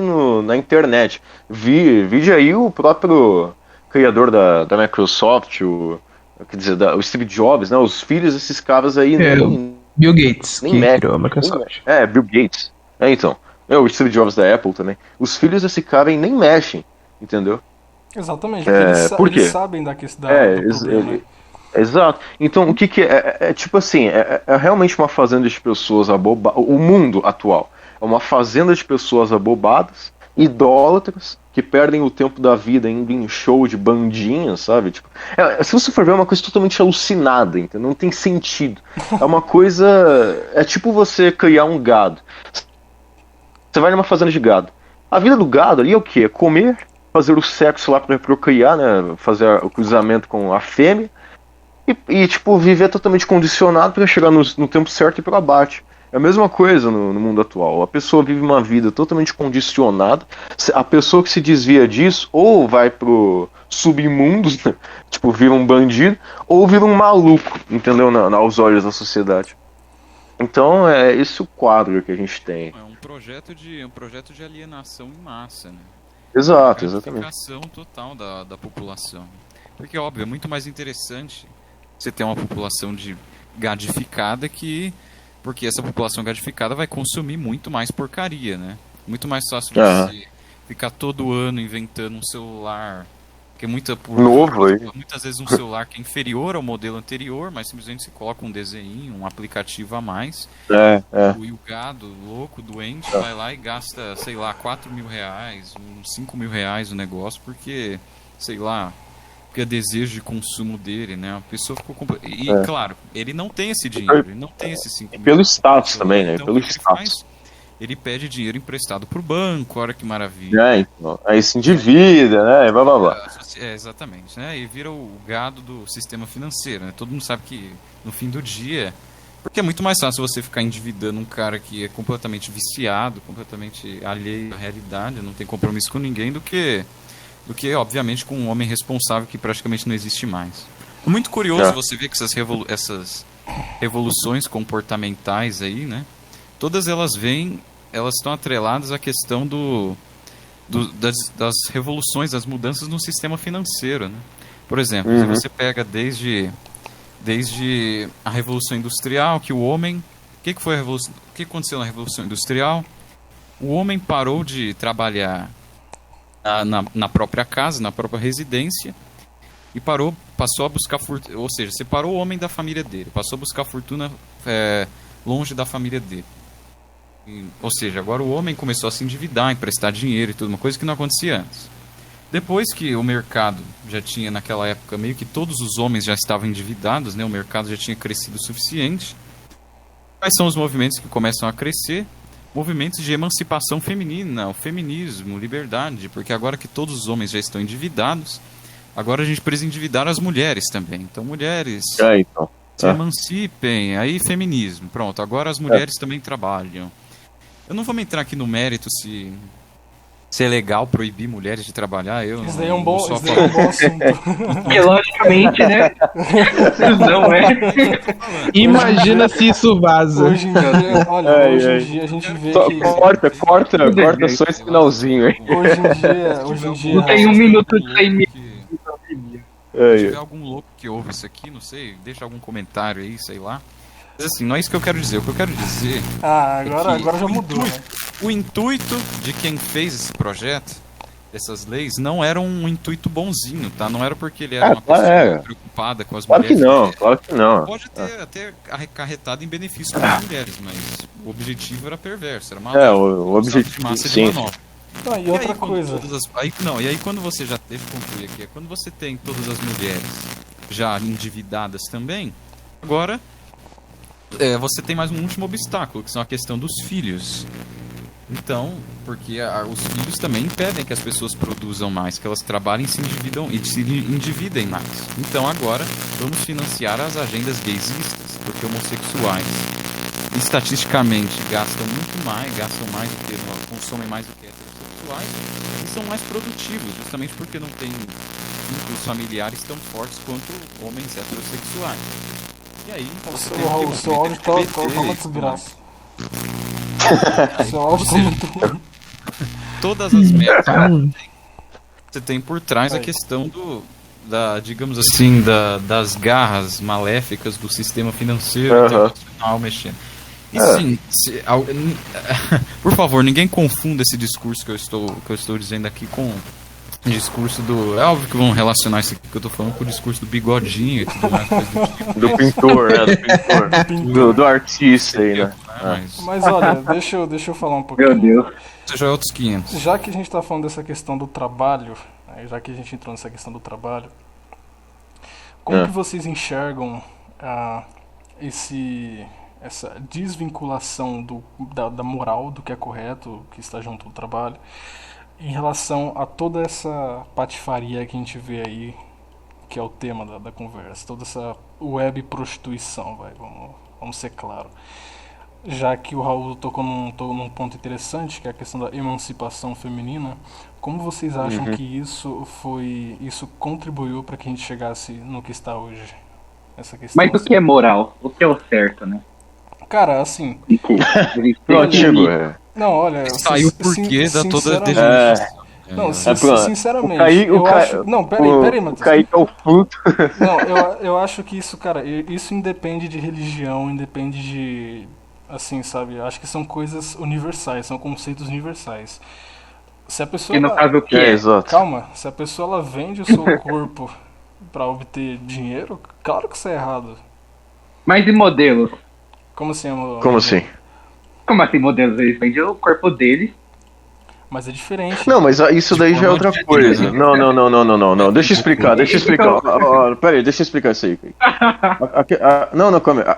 na internet. Vide aí o próprio criador da Microsoft, quer dizer, o Steve Jobs, né? Os filhos desses caras aí Bill Gates, nem que mexem. criou a Microsoft. Bill Gates. Então. O Steve Jobs da Apple também. Os filhos desse cara aí nem mexem, entendeu? Exatamente, porque eles sabem da questão do problema. Exato. Então, o que é? Tipo assim, é realmente uma fazenda de pessoas abobadas. O mundo atual é uma fazenda de pessoas abobadas, idólatras, que perdem o tempo da vida indo em show de bandinha, sabe? Tipo, se você for ver, é uma coisa totalmente alucinada, entendeu? Não tem sentido. É uma coisa... É tipo você criar um gado. Você vai numa fazenda de gado. A vida do gado ali é o quê? É comer, fazer o sexo lá para procriar, né? Fazer o cruzamento com a fêmea. E, tipo, viver totalmente condicionado para chegar no tempo certo e para abate. É a mesma coisa no mundo atual. A pessoa vive uma vida totalmente condicionada. A pessoa que se desvia disso, ou vai pro submundo, né? Tipo, vira um bandido, ou vira um maluco, entendeu? Aos olhos da sociedade. Então, é esse o quadro que a gente tem. É um projeto de alienação em massa, né? Exato, exatamente. Alienação total da população. Porque, óbvio, é muito mais interessante você ter uma população gadificada porque essa população gadificada vai consumir muito mais porcaria, né? Muito mais fácil você ficar todo ano inventando um celular que é muitas vezes um celular que é inferior ao modelo anterior, mas simplesmente se coloca um desenho, um aplicativo a mais. E o gado louco, doente, vai lá e gasta, sei lá, 4 mil reais, uns 5 mil reais no negócio, porque, sei lá, porque é desejo de consumo dele, né? A pessoa ficou... claro, ele não tem esse dinheiro, ele não tem esses 5 mil. Pelo status também, né? Então, pelo status. Ele pede dinheiro emprestado pro banco, olha que maravilha. Então, aí se endivida, né? Blá, blá, blá. Exatamente, né? E vira o gado do sistema financeiro, né? Todo mundo sabe que no fim do dia... Porque é muito mais fácil você ficar endividando um cara que é completamente viciado, completamente alheio à realidade, não tem compromisso com ninguém, do que obviamente, com um homem responsável que praticamente não existe mais. É muito curioso você ver que essas revoluções comportamentais aí, né? Todas elas estão atreladas à questão das revoluções, das mudanças no sistema financeiro, né? Por exemplo, se você pega desde a Revolução Industrial, que o homem... O que aconteceu na Revolução Industrial? O homem parou de trabalhar na própria casa, na própria residência, e passou a buscar fortuna, ou seja, separou o homem da família dele, passou a buscar fortuna longe da família dele. Ou seja, agora o homem começou a se endividar, emprestar dinheiro e tudo, uma coisa que não acontecia antes. Depois que o mercado já tinha, naquela época, meio que todos os homens já estavam endividados, né? O mercado já tinha crescido o suficiente. Quais são os movimentos que começam a crescer? Movimentos de emancipação feminina, o feminismo, liberdade, porque agora que todos os homens já estão endividados, agora a gente precisa endividar as mulheres também. Então, mulheres se emancipem, aí feminismo, pronto, agora as mulheres também trabalham. Eu não vou me entrar aqui no mérito se é legal proibir mulheres de trabalhar. Isso daí é um bom assunto. Porque, logicamente, né? Não é. Imagina se isso vaza. Hoje em dia, olha, hoje em dia a gente vê que... Corta só esse finalzinho aí. Hoje em dia... Não tem um minuto de 100 mil. Se tiver algum louco que ouve isso aqui, não sei, deixa algum comentário aí, sei lá. Mas assim, não é isso que eu quero dizer. O que eu quero dizer... agora já mudou, né? O intuito de quem fez esse projeto, essas leis, não era um intuito bonzinho, tá? Não era porque ele era uma pessoa preocupada com as mulheres. Claro que não. Pode ter até acarretado em benefício para as mulheres, mas o objetivo era perverso, era uma o objetivo de massa de manobra. E outra coisa... E aí quando você já... Deixa eu concluir aqui. Quando você tem todas as mulheres já endividadas também, agora... você tem mais um último obstáculo, que são a questão dos filhos. Então, porque os filhos também impedem que as pessoas produzam mais, que elas trabalhem e se endividem mais. Então agora vamos financiar as agendas gaysistas, porque homossexuais estatisticamente gastam mais do que consomem mais do que heterossexuais. homossexuais e são mais produtivos, justamente porque não tem vínculos familiares tão fortes quanto homens heterossexuais. E aí, você tem O seu áudio tá uma desgraça. O seu áudio tá muito ruim. Todas as metas você tem por trás a questão digamos assim, das garras maléficas do sistema financeiro internacional mexendo. E sim, por favor, ninguém confunda esse discurso que eu estou dizendo aqui com o discurso do... É óbvio que vão relacionar isso aqui que eu tô falando com o discurso do bigodinho e tudo mais. Do pintor, né? Do pintor. Do artista aí, né? Mas olha, deixa eu falar um pouquinho. Meu Deus. Isso já é outros 500. Já que a gente tá falando dessa questão do trabalho, já que a gente entrou nessa questão do trabalho, como que vocês enxergam essa desvinculação da moral, do que é correto, que está junto ao trabalho, em relação a toda essa patifaria que a gente vê aí, que é o tema da conversa, toda essa web prostituição, vamos ser claro. Já que o Raul tocou num ponto interessante, que é a questão da emancipação feminina, como vocês acham que isso contribuiu para que a gente chegasse no que está hoje? Essa questão, mas o que é moral? O que é o certo, né? Cara, assim... Não, olha... Saiu o porquê da toda definição. Não, sinceramente, eu acho... Não, peraí, Matheus. O Kaique é o fruto. Não, eu acho que isso, cara, isso independe de religião, independe de... Assim, sabe? Acho que são coisas universais, são conceitos universais. Se a pessoa... E no caso o que é? Calma, se a pessoa ela vende o seu corpo pra obter dinheiro, claro que isso é errado. Mas e modelos? Como assim? Como assim? Como assim modelos? Eles vendem o corpo deles. Mas é diferente. Não, mas isso daí já é outra coisa. Não. Deixa eu explicar. Peraí, deixa eu explicar isso aí. Não, calma aí.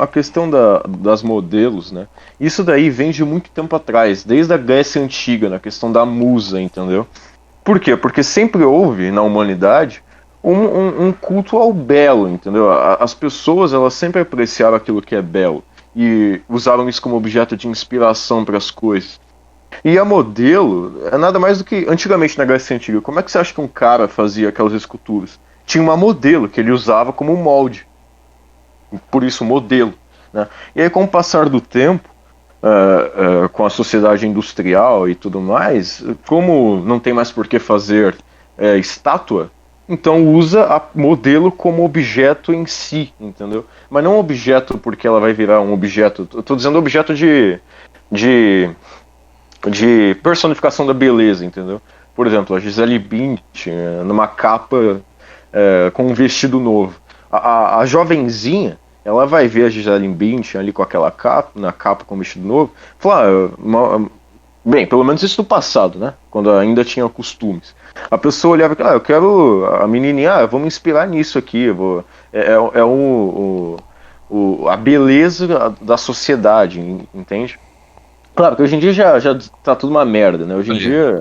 A questão das modelos, né? Isso daí vem de muito tempo atrás, desde a Grécia Antiga, na questão da musa, entendeu? Por quê? Porque sempre houve, na humanidade, um culto ao belo, entendeu? As pessoas, elas sempre apreciaram aquilo que é belo e usavam isso como objeto de inspiração para as coisas. E a modelo é nada mais do que, antigamente na Grécia Antiga, como é que você acha que um cara fazia aquelas esculturas? Tinha uma modelo que ele usava como molde, por isso modelo, né? E aí com o passar do tempo, com a sociedade industrial e tudo mais, como não tem mais por que fazer estátua, então usa a modelo como objeto em si, entendeu? Mas não objeto porque ela vai virar um objeto, eu tô dizendo objeto de personificação da beleza, entendeu? Por exemplo, a Gisele Bündchen numa capa com um vestido novo. A jovenzinha, ela vai ver a Gisele Bündchen ali com aquela capa, na capa com um vestido novo, falar, bem, pelo menos isso no passado, né? Quando ainda tinha costumes. A pessoa olhava e eu quero a menininha, eu vou me inspirar nisso aqui, a beleza da sociedade, entende? Claro que hoje em dia já tá tudo uma merda, né? Hoje em dia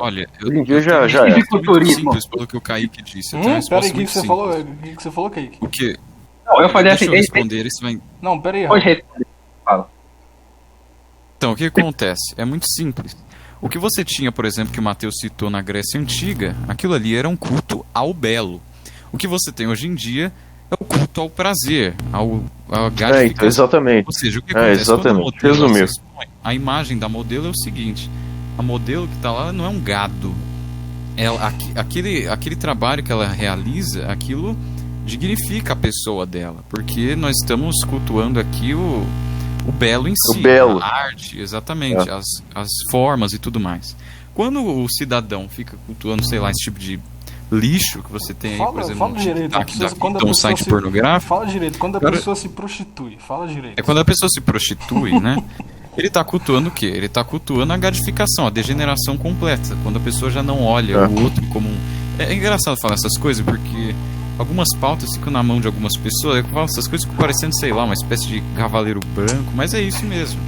já é. Simples pelo que o Kaique disse. Peraí, o que você falou, Kaique? O quê? Não, eu falei assim... Deixa eu responder, isso vai... Não, peraí. Pode responder. Fala. Então, o que acontece? É muito simples. O que você tinha, por exemplo, que o Matheus citou na Grécia Antiga, aquilo ali era um culto ao belo. O que você tem hoje em dia é o culto ao prazer, à gratificação. Exatamente. Ou seja, o que acontece? Exatamente. Resumiu. A imagem da modelo é o seguinte: a modelo que está lá não é um gado. Aquele trabalho que ela realiza, aquilo dignifica a pessoa dela, porque nós estamos cultuando aqui o belo em si, a arte, exatamente, as formas e tudo mais. Quando o cidadão fica cultuando, sei lá, esse tipo de lixo que você tem aí, por exemplo, fala direito, um site pornográfico. Fala direito, quando a pessoa se prostitui, fala direito. É quando a pessoa se prostitui, né? Ele está cultuando o quê? Ele está cultuando a gratificação, a degeneração completa. Quando a pessoa já não olha o outro como um... É engraçado falar essas coisas, porque algumas pautas ficam na mão de algumas pessoas. Eu falo essas coisas ficam parecendo, sei lá, uma espécie de cavaleiro branco, mas é isso mesmo.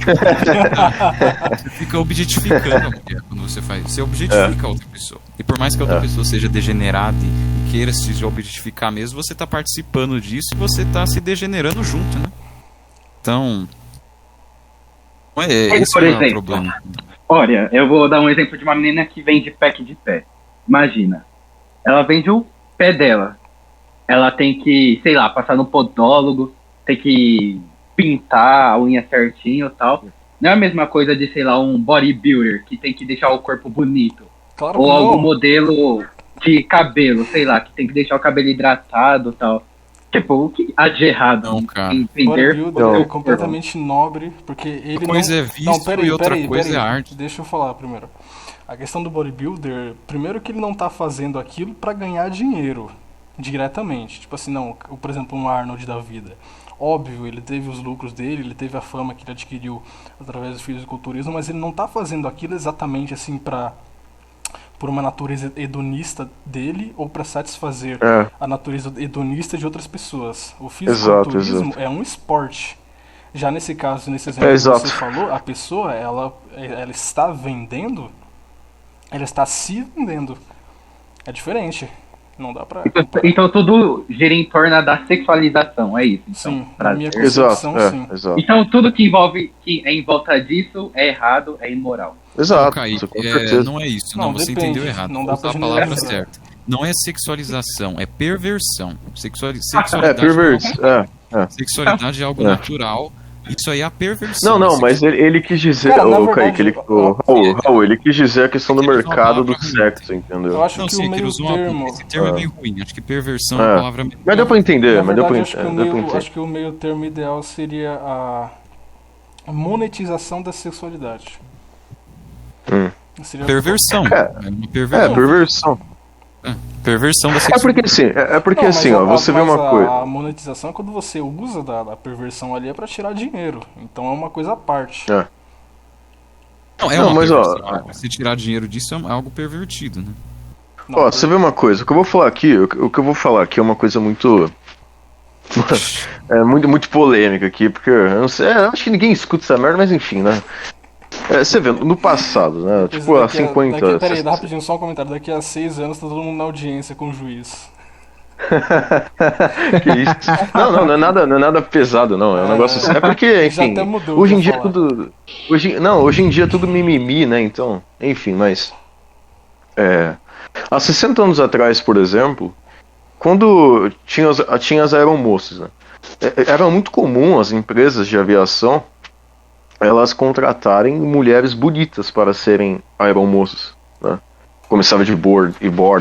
Você fica objetificando a mulher quando você faz isso. Você objetifica a outra pessoa. E por mais que a outra pessoa seja degenerada e queira se objetificar mesmo, você está participando disso e você está se degenerando junto, né? Então... esse por não é exemplo, o problema. Olha, eu vou dar um exemplo de uma menina que vende pack de pé. Imagina, ela vende o pé dela. Ela tem que, sei lá, passar no podólogo, tem que pintar a unha certinho e tal. Não é a mesma coisa de, sei lá, um bodybuilder que tem que deixar o corpo bonito. Claro Ou que algum não. modelo de cabelo, sei lá, que tem que deixar o cabelo hidratado e tal. Tipo, o que há de errado Não, cara. em vender Bodybuilder o é corpo? completamente nobre, porque ele Uma coisa não... é visto e outra coisa é arte. Deixa eu falar primeiro. A questão do bodybuilder, primeiro que ele não tá fazendo aquilo pra ganhar dinheiro diretamente. Tipo assim, não, por exemplo, um Arnold da vida. Óbvio, ele teve os lucros dele, ele teve a fama que ele adquiriu através do fisiculturismo, mas ele não tá fazendo aquilo exatamente assim por uma natureza hedonista dele ou para satisfazer a natureza hedonista de outras pessoas. O fisiculturismo é um esporte. Já nesse caso, nesse exemplo que você falou, a pessoa, ela está vendendo, ela está se vendendo. É diferente. Não dá pra... Então tudo gira em torno da sexualização, é isso? Então, sim, na minha concepção, sim. Exato. Então tudo que é em volta disso é errado, é imoral. Exato. Kaique, com certeza. não é isso, Não, não, você depende, entendeu errado. não dá Vou usar pra a palavra generalizar. certa. Não é sexualização, é perversão. É, Sexualidade, perverso. sexualidade é algo natural. Isso aí é a perversão. Não, mas ele quis dizer, Cara, na o verdade, Kaique, Raul, ele quis dizer a questão do mercado do sexo, entendeu? Eu acho Não que sei, o que ele meio usou termo... esse termo é meio ruim. Acho que perversão é a palavra melhor. Mas deu pra entender, Na mas deu pra verdade, entender. acho que o meio termo ideal seria a monetização da sexualidade. Seria... Perversão. Uma Perversão. perversão da É sexualidade. porque Não, assim, mas ó, você vê uma coisa. A monetização é quando você usa da perversão ali é pra tirar dinheiro. Então é uma coisa à parte. Não, é Não, uma mas, perversão. Você tirar dinheiro disso é algo pervertido, né? Não, Ó, você vê uma coisa, o que eu vou falar aqui, é uma coisa muito. muito polêmica aqui, porque eu não sei, eu acho que ninguém escuta essa merda, mas enfim, né? Você vê, no passado, né? Tipo, há 50 Peraí, rapidinho, só um comentário. Daqui a 6 anos tá todo mundo na audiência com o juiz. Que isso? Não é nada pesado, não. É um negócio assim. É porque, enfim, já até mudou hoje o em que eu dia ia falar. tudo. Hoje em dia é tudo mimimi, né? Então, enfim, mas. Há 60 anos atrás, por exemplo, quando tinha as aeromoças, né? Era muito comum as empresas de aviação elas contratarem mulheres bonitas para serem aeromoças, né? Começava de bordo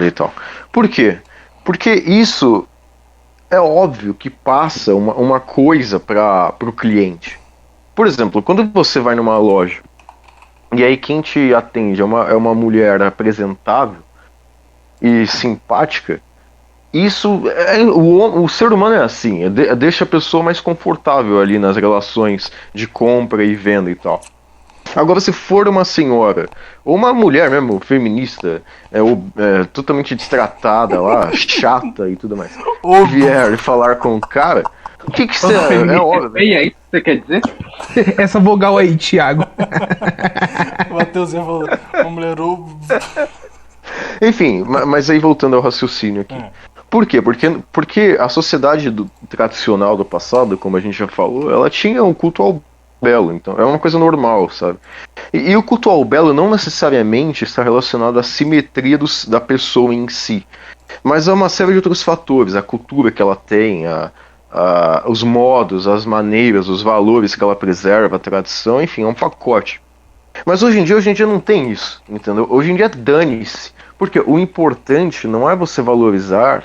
e tal. Por quê? Porque isso é óbvio que passa uma coisa para o cliente. Por exemplo, quando você vai numa loja e aí quem te atende é uma mulher apresentável e simpática, isso o ser humano é assim, deixa a pessoa mais confortável ali nas relações de compra e venda e tal. Agora, se for uma senhora ou uma mulher mesmo, feminista, totalmente destratada lá, chata e tudo mais, vier falar com o cara, o que você é óbvio? Feia, é isso que você quer dizer? Essa vogal aí, Thiago. O Matheus ia falar, uma mulher Enfim, mas aí voltando ao raciocínio aqui. Por quê? Porque a sociedade tradicional do passado, como a gente já falou, ela tinha um culto ao belo, então é uma coisa normal, sabe? E o culto ao belo não necessariamente está relacionado à simetria da pessoa em si, mas a uma série de outros fatores, a cultura que ela tem, os modos, as maneiras, os valores que ela preserva, a tradição, enfim, é um pacote. Mas hoje em dia não tem isso, entendeu? Hoje em dia dane-se, porque o importante não é você valorizar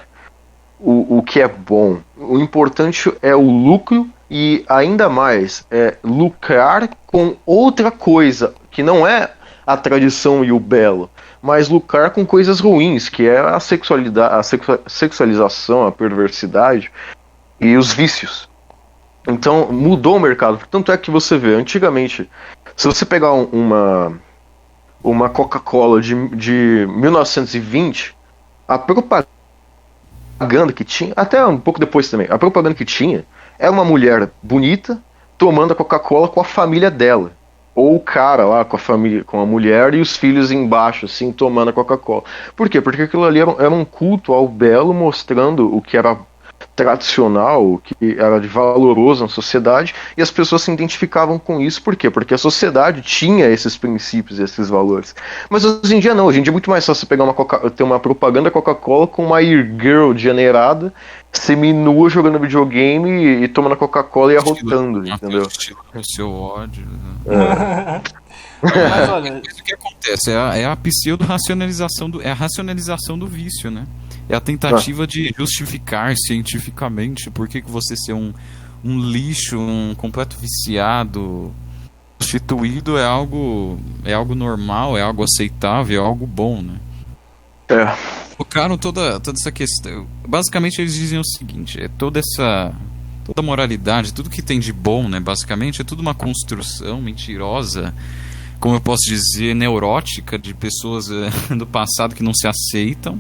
o que é bom, o importante é o lucro e ainda mais lucrar com outra coisa, que não é a tradição e o belo, mas lucrar com coisas ruins, que é a sexualidade, a sexualização, a perversidade e os vícios. Então mudou o mercado, tanto é que você vê, antigamente, se você pegar uma Coca-Cola de 1920, a propaganda que tinha, até um pouco depois também, a propaganda que tinha é uma mulher bonita tomando a Coca-Cola com a família dela. Ou o cara lá com a família, com a mulher e os filhos embaixo, assim, tomando a Coca-Cola. Por quê? Porque aquilo ali era um culto ao belo, mostrando o que era tradicional, que era de valoroso na sociedade, e as pessoas se identificavam com isso. Por quê? Porque a sociedade tinha esses princípios, esses valores. Mas hoje em dia não, hoje em dia é muito mais fácil você pegar ter uma propaganda Coca-Cola com uma girl degenerada, seminua jogando videogame e tomando Coca-Cola e arrotando, entendeu? O seu ódio. Mas olha, O que acontece? É a pseudo-racionalização é a racionalização do vício, né? É a tentativa de justificar cientificamente por que você ser um lixo, um completo viciado, prostituído é algo normal, é algo aceitável, é algo bom, né? Focaram toda essa questão. Basicamente eles dizem o seguinte, toda moralidade, tudo que tem de bom, né, basicamente é tudo uma construção mentirosa, como eu posso dizer, neurótica, de pessoas do passado que não se aceitam.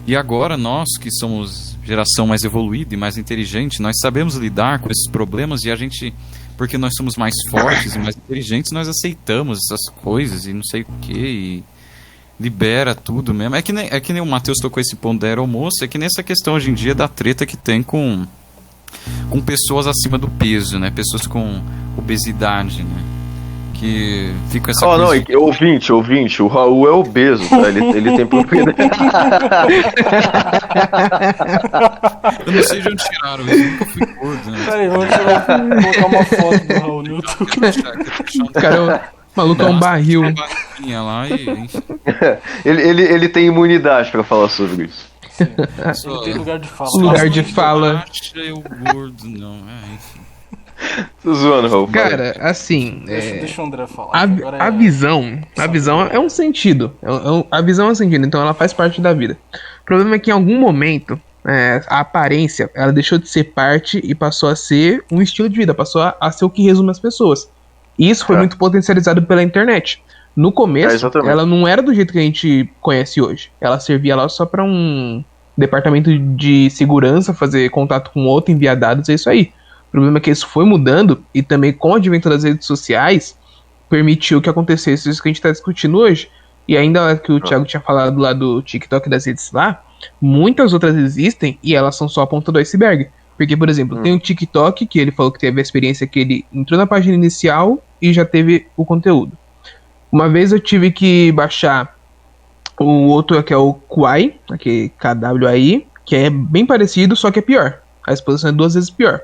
E agora nós, que somos geração mais evoluída e mais inteligente, nós sabemos lidar com esses problemas, e a gente, porque nós somos mais fortes e mais inteligentes, nós aceitamos essas coisas e não sei o que, e libera tudo mesmo. É que nem o Matheus tocou esse ponto da aeromoça, é que nessa questão hoje em dia da treta que tem com pessoas acima do peso, né? Pessoas com obesidade, né? Que fica essa coisa... Não, ouvinte, o Raul é obeso, tá? Ele tem propriedade. Eu não sei de onde tiraram isso, eu nunca fui gordo, né? Peraí, vamos colocar uma foto do Raul no YouTube. O cara, o maluco é um barril. Lá e, enfim. ele tem imunidade pra falar sobre isso. Não tem lugar de fala. Lugar de fala. Eu gordo, não, enfim. Tô zoando, Raul. Cara, assim. Deixa o André falar. A visão é um sentido. A visão é um sentido, então ela faz parte da vida. O problema é que em algum momento a aparência ela deixou de ser parte e passou a ser um estilo de vida, passou a ser o que resume as pessoas. E isso foi muito potencializado pela internet. No começo, ela não era do jeito que a gente conhece hoje. Ela servia lá só pra um departamento de segurança fazer contato com outro, enviar dados, é isso aí. O problema é que isso foi mudando, e também com o advento das redes sociais permitiu que acontecesse isso que a gente está discutindo hoje. E ainda que o Thiago tinha falado lá do TikTok, das redes lá, muitas outras existem e elas são só a ponta do iceberg. Porque, por exemplo, tem o TikTok, que ele falou que teve a experiência que ele entrou na página inicial e já teve o conteúdo. Uma vez eu tive que baixar o outro, que é o Kwai, aqui, KWAI, que é bem parecido, só que é pior. A exposição é 2 vezes pior.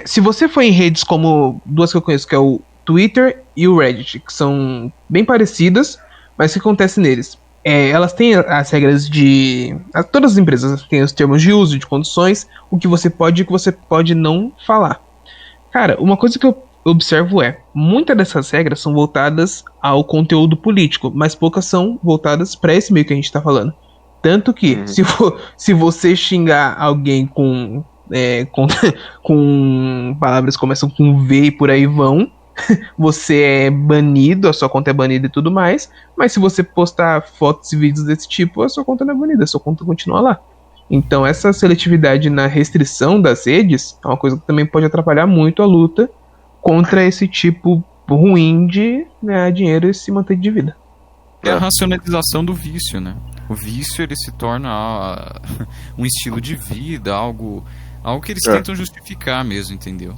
Se você for em redes como duas que eu conheço, que é o Twitter e o Reddit, que são bem parecidas, mas o que acontece neles? Elas têm as regras de... Todas as empresas têm os termos de uso, de condições, o que você pode e o que você pode não falar. Cara, uma coisa que eu observo muitas dessas regras são voltadas ao conteúdo político, mas poucas são voltadas para esse meio que a gente tá falando. Tanto que, se você xingar alguém com palavras que começam com V e por aí vão, você é banido, a sua conta é banida e tudo mais, mas se você postar fotos e vídeos desse tipo, a sua conta não é banida, a sua conta continua lá. Então essa seletividade na restrição das redes é uma coisa que também pode atrapalhar muito a luta contra esse tipo ruim de ganhar dinheiro e se manter de vida. É a racionalização do vício, né? O vício, ele se torna um estilo de vida, algo que eles tentam justificar mesmo, entendeu?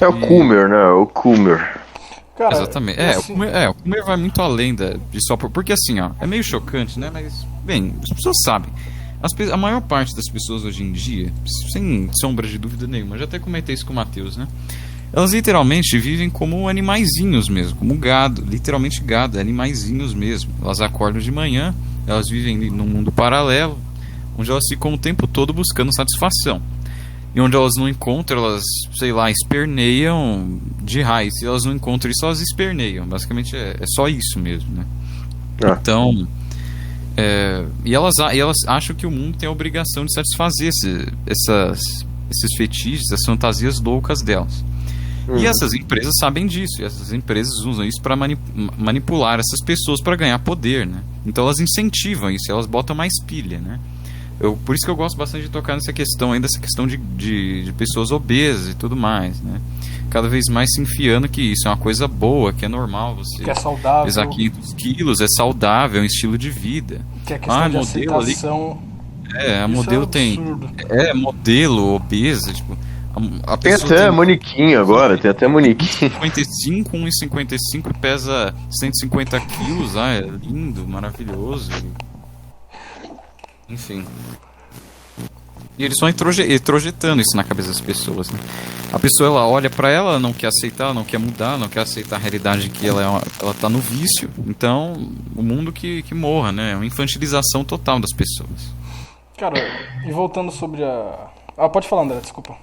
É o Coomer, né? O Coomer. Cara, exatamente. O Coomer vai muito além de só... Porque assim, é meio chocante, né? Mas, bem, as pessoas sabem. A maior parte das pessoas hoje em dia, sem sombra de dúvida nenhuma, já até comentei isso com o Matheus, né? Elas literalmente vivem como animaizinhos mesmo, como gado, literalmente gado, animaizinhos mesmo. Elas acordam de manhã, elas vivem num mundo paralelo, onde elas ficam o tempo todo buscando satisfação. E onde elas não encontram, elas, sei lá, esperneiam de raiz. Se elas não encontram isso, elas esperneiam. Basicamente é só isso mesmo, né? Então... E elas acham que o mundo tem a obrigação de satisfazer esses fetiches, essas fantasias loucas delas. E essas empresas sabem disso, e essas empresas usam isso para manipular essas pessoas para ganhar poder, né? Então elas incentivam isso, elas botam mais pilha, né? Por isso que eu gosto bastante de tocar nessa questão ainda, essa questão de pessoas obesas e tudo mais, né? Cada vez mais se enfiando que isso é uma coisa boa, que é normal você que é saudável, pesar 500 quilos, é saudável, é um estilo de vida. Que é questão de aceitação A modelo tem. Modelo, obesa, tipo. A Tem pessoa até manequim agora, tem até manequim. 1,55 e pesa 150 quilos. É lindo, maravilhoso. Enfim. E eles estão introjetando isso na cabeça das pessoas, né? A pessoa, ela olha pra ela, não quer aceitar, não quer mudar, não quer aceitar a realidade que ela tá no vício. Então, o mundo que morra, né? É uma infantilização total das pessoas. Cara, e voltando sobre a... pode falar, André, desculpa.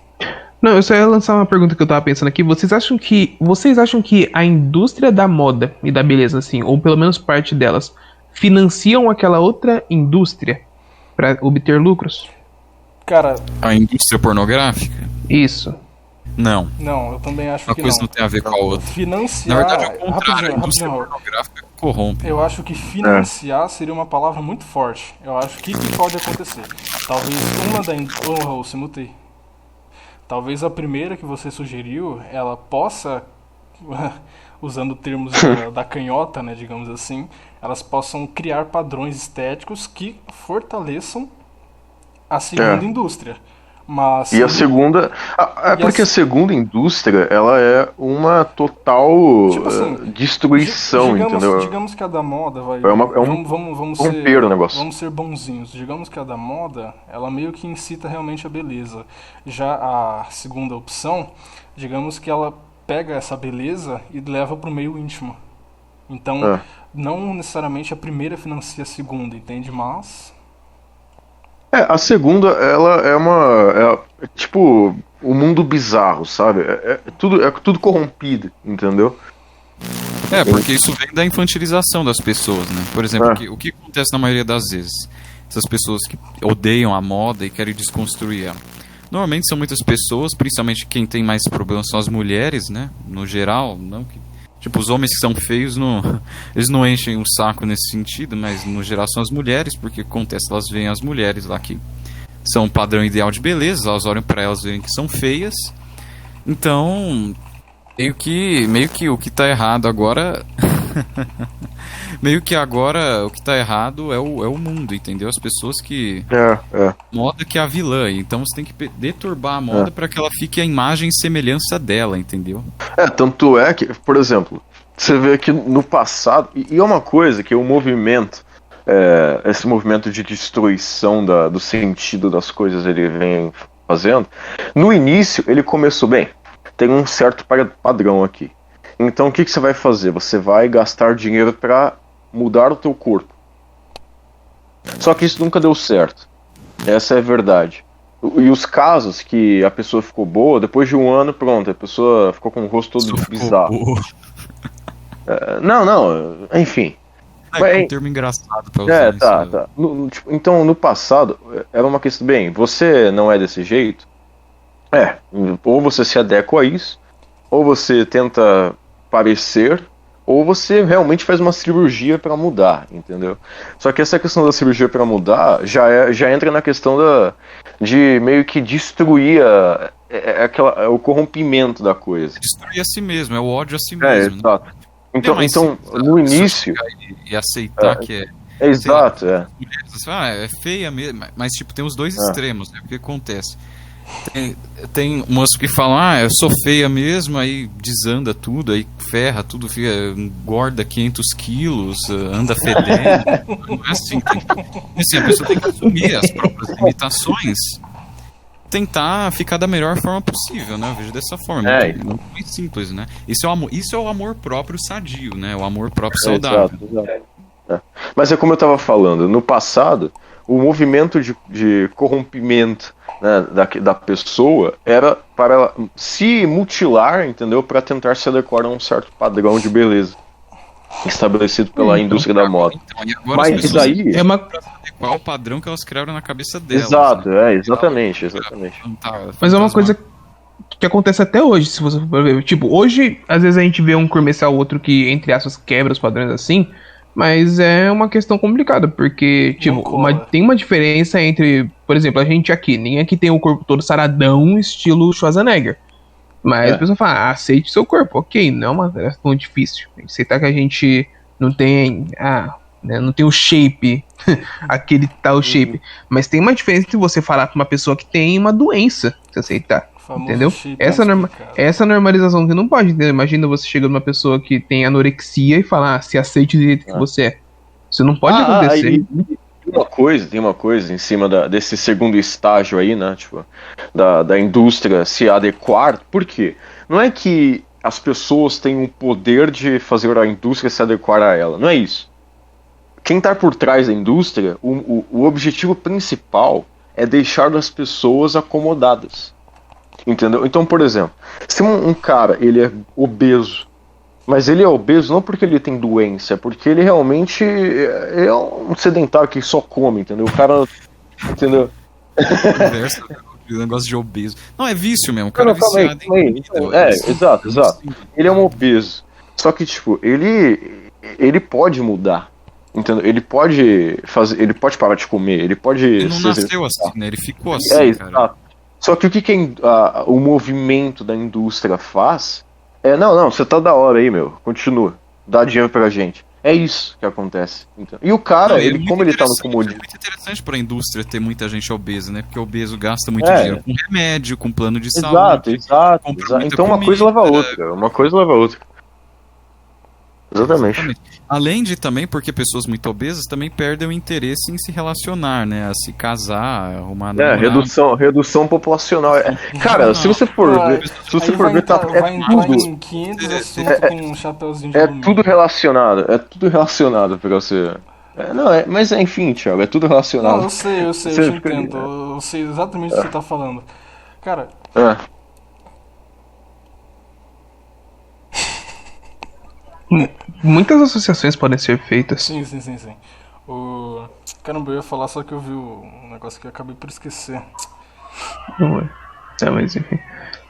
Não, eu só ia lançar uma pergunta que eu tava pensando aqui. Vocês acham que a indústria da moda e da beleza, assim, ou pelo menos parte delas, financiam aquela outra indústria pra obter lucros? Cara... A indústria pornográfica? Isso. Não. Não, eu também acho Uma que coisa não tem a ver com a outra. Financiar... Na verdade, é o contrário. A indústria rapidinho. pornográfica corrompe. Eu acho que financiar seria uma palavra muito forte. Eu acho que pode acontecer. Talvez uma da... Raul, se mutei. Talvez a primeira que você sugeriu, ela possa, usando termos da canhota, né, digamos assim, elas possam criar padrões estéticos que fortaleçam a segunda indústria. Mas, e a segunda... porque a segunda indústria, ela é uma total tipo assim, destruição, entendeu? Digamos que a da moda vai... vamos romper o negócio. Vamos ser bonzinhos. Digamos que a da moda, ela meio que incita realmente a beleza. Já a segunda opção, digamos que ela pega essa beleza e leva pro meio íntimo. Então, não necessariamente a primeira financia a segunda, entende? Mas... a segunda, ela é tipo o mundo bizarro, sabe? É tudo corrompido, entendeu? Porque isso vem da infantilização das pessoas, né? Por exemplo, o que acontece na maioria das vezes? Essas pessoas que odeiam a moda e querem desconstruir ela. Normalmente são muitas pessoas, principalmente quem tem mais problemas são as mulheres, né? No geral, não que... Tipo, os homens que são feios, eles não enchem o saco nesse sentido, mas no geral são as mulheres, porque acontece, elas veem as mulheres lá que são um padrão ideal de beleza, elas olham pra elas, veem que são feias. Então, meio que o que tá errado agora... meio que agora o que tá errado é o mundo, entendeu? As pessoas que... Moda que é a vilã, então você tem que deturbar a moda para que ela fique a imagem e semelhança dela, entendeu? Tanto é que, por exemplo, você vê que no passado, e é uma coisa que o movimento, esse movimento de destruição do sentido das coisas, ele vem fazendo, no início ele começou bem, tem um certo padrão aqui. Então o que você vai fazer? Você vai gastar dinheiro para mudar o teu corpo. Só que isso nunca deu certo. Essa é a verdade. E os casos que a pessoa ficou boa, depois de um ano, pronto, a pessoa ficou com o rosto todo bizarro. Enfim. É um termo engraçado pra usar tá. Então, no passado, era uma questão, bem, você não é desse jeito, ou você se adequa a isso, ou você tenta parecer, ou você realmente faz uma cirurgia para mudar, entendeu? Só que essa questão da cirurgia para mudar já entra na questão de meio que destruir o corrompimento da coisa. Destruir a si mesmo, é o ódio a si mesmo. Exato. Né? Então, no início... E aceitar que é exato, é feia mesmo, mas tipo, tem os dois extremos, né? O que acontece? Tem moços que falam, eu sou feia mesmo, aí desanda tudo, aí ferra tudo, fica, engorda 500 quilos, anda fedendo. Não é assim, a pessoa tem que assumir as próprias limitações, tentar ficar da melhor forma possível, né? Eu vejo dessa forma, muito simples, né? Isso é o amor próprio sadio, né? O amor próprio saudável. Exato. Mas é como eu estava falando, no passado, o movimento de corrompimento, né, da pessoa era para ela se mutilar, entendeu? Para tentar se adequar a um certo padrão de beleza estabelecido pela indústria da moda. Mas isso aí é uma... qual o padrão que elas criaram na cabeça delas. Exato, né? Exatamente. Mas é uma coisa que acontece até hoje, se você for ver. Tipo, hoje, às vezes a gente vê um comercial ou outro que, entre aspas, quebra os padrões assim, mas é uma questão complicada, porque, tipo, tem uma diferença entre, por exemplo, a gente aqui, ninguém aqui tem o corpo todo saradão, estilo Schwarzenegger. Mas a pessoa fala, aceite seu corpo, ok, não é uma questão difícil. Aceitar que a gente não tem né? Não tem o shape, aquele tal shape. Mas tem uma diferença entre você falar pra uma pessoa que tem uma doença, se aceitar. Entendeu? Essa normalização que não pode, entendeu? Imagina você chegando numa pessoa que tem anorexia e falar, se aceite do jeito que você é. Isso não pode acontecer. Tem uma coisa em cima desse segundo estágio aí, né? Tipo, da indústria se adequar. Por quê? Não é que as pessoas têm o poder de fazer a indústria se adequar a ela. Não é isso. Quem está por trás da indústria, o objetivo principal é deixar as pessoas acomodadas. Entendeu? Então, por exemplo, se um cara ele é obeso, mas ele é obeso não porque ele tem doença, é porque ele realmente é um sedentário que só come, entendeu? O cara, entendeu? O negócio de obeso. Não, é vício mesmo, o cara é viciado em comida. Exato. Ele é um obeso. Só que, tipo, ele pode mudar. Entendeu? Ele pode parar de comer, ele pode... Ele não nasceu assim, né? Ele ficou assim, cara. Exato. Só que o que o movimento da indústria faz é, não, você tá da hora aí, meu, continua, dá dinheiro pra gente. É isso que acontece. Então. E o cara, como ele tá no comodismo... É muito interessante pra indústria ter muita gente obesa, né? Porque o obeso gasta muito dinheiro com remédio, com plano de saúde. Exato. Então uma coisa leva a outra. Exatamente. Além de também, porque pessoas muito obesas também perdem o interesse em se relacionar, né? A se casar, arrumar namorado. Redução populacional. Cara, se você for ver, vai entrar em 500 assuntos com um chapeuzinho de alumínio. Tudo relacionado pra você. Mas enfim, Thiago, é tudo relacionado. Não, eu sei, eu te entendo. Eu sei exatamente o que você tá falando. Cara. Muitas associações podem ser feitas. Sim. Caramba, eu ia falar, só que eu vi um negócio que eu acabei por esquecer. Mas enfim.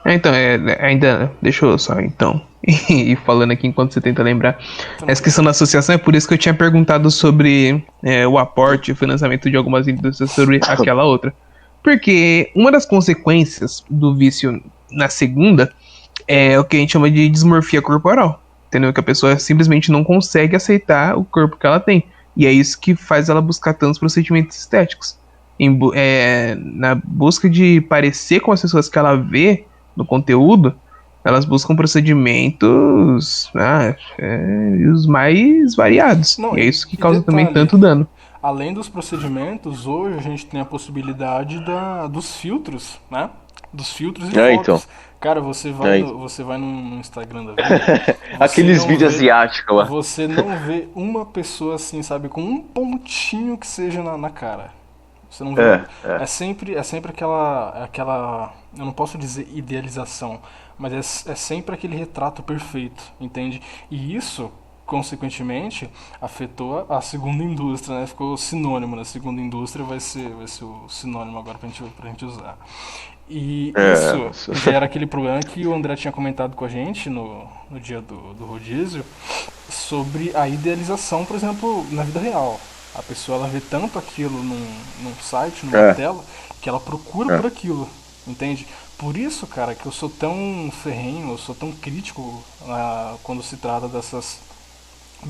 Então, ainda. Deixa eu só então. ir falando aqui enquanto você tenta lembrar. Essa questão da associação é por isso que eu tinha perguntado sobre o aporte e o financiamento de algumas indústrias sobre aquela outra. Porque uma das consequências do vício na segunda é o que a gente chama de dismorfia corporal. Entendeu? Que a pessoa simplesmente não consegue aceitar o corpo que ela tem. E é isso que faz ela buscar tantos procedimentos estéticos. Na busca de parecer com as pessoas que ela vê no conteúdo, elas buscam procedimentos os mais variados. E é isso que causa também tanto dano. Além dos procedimentos, hoje a gente tem a possibilidade dos filtros, né? Dos filtros e fotos. Então. Cara, você vai no Instagram da vida. Aqueles vídeos asiáticos lá. Você não vê uma pessoa assim, sabe, com um pontinho que seja na cara. Você não vê. É sempre aquela. Eu não posso dizer idealização, mas é sempre aquele retrato perfeito, entende? E isso, consequentemente, afetou a segunda indústria, né? Ficou sinônimo, né? Segunda indústria vai ser o sinônimo agora pra gente usar. E isso gera aquele problema que o André tinha comentado com a gente no dia do rodízio, sobre a idealização, por exemplo, na vida real. A pessoa ela vê tanto aquilo num site, numa tela, que ela procura por aquilo, entende? Por isso, cara, que eu sou tão ferrenho, eu sou tão crítico quando se trata dessas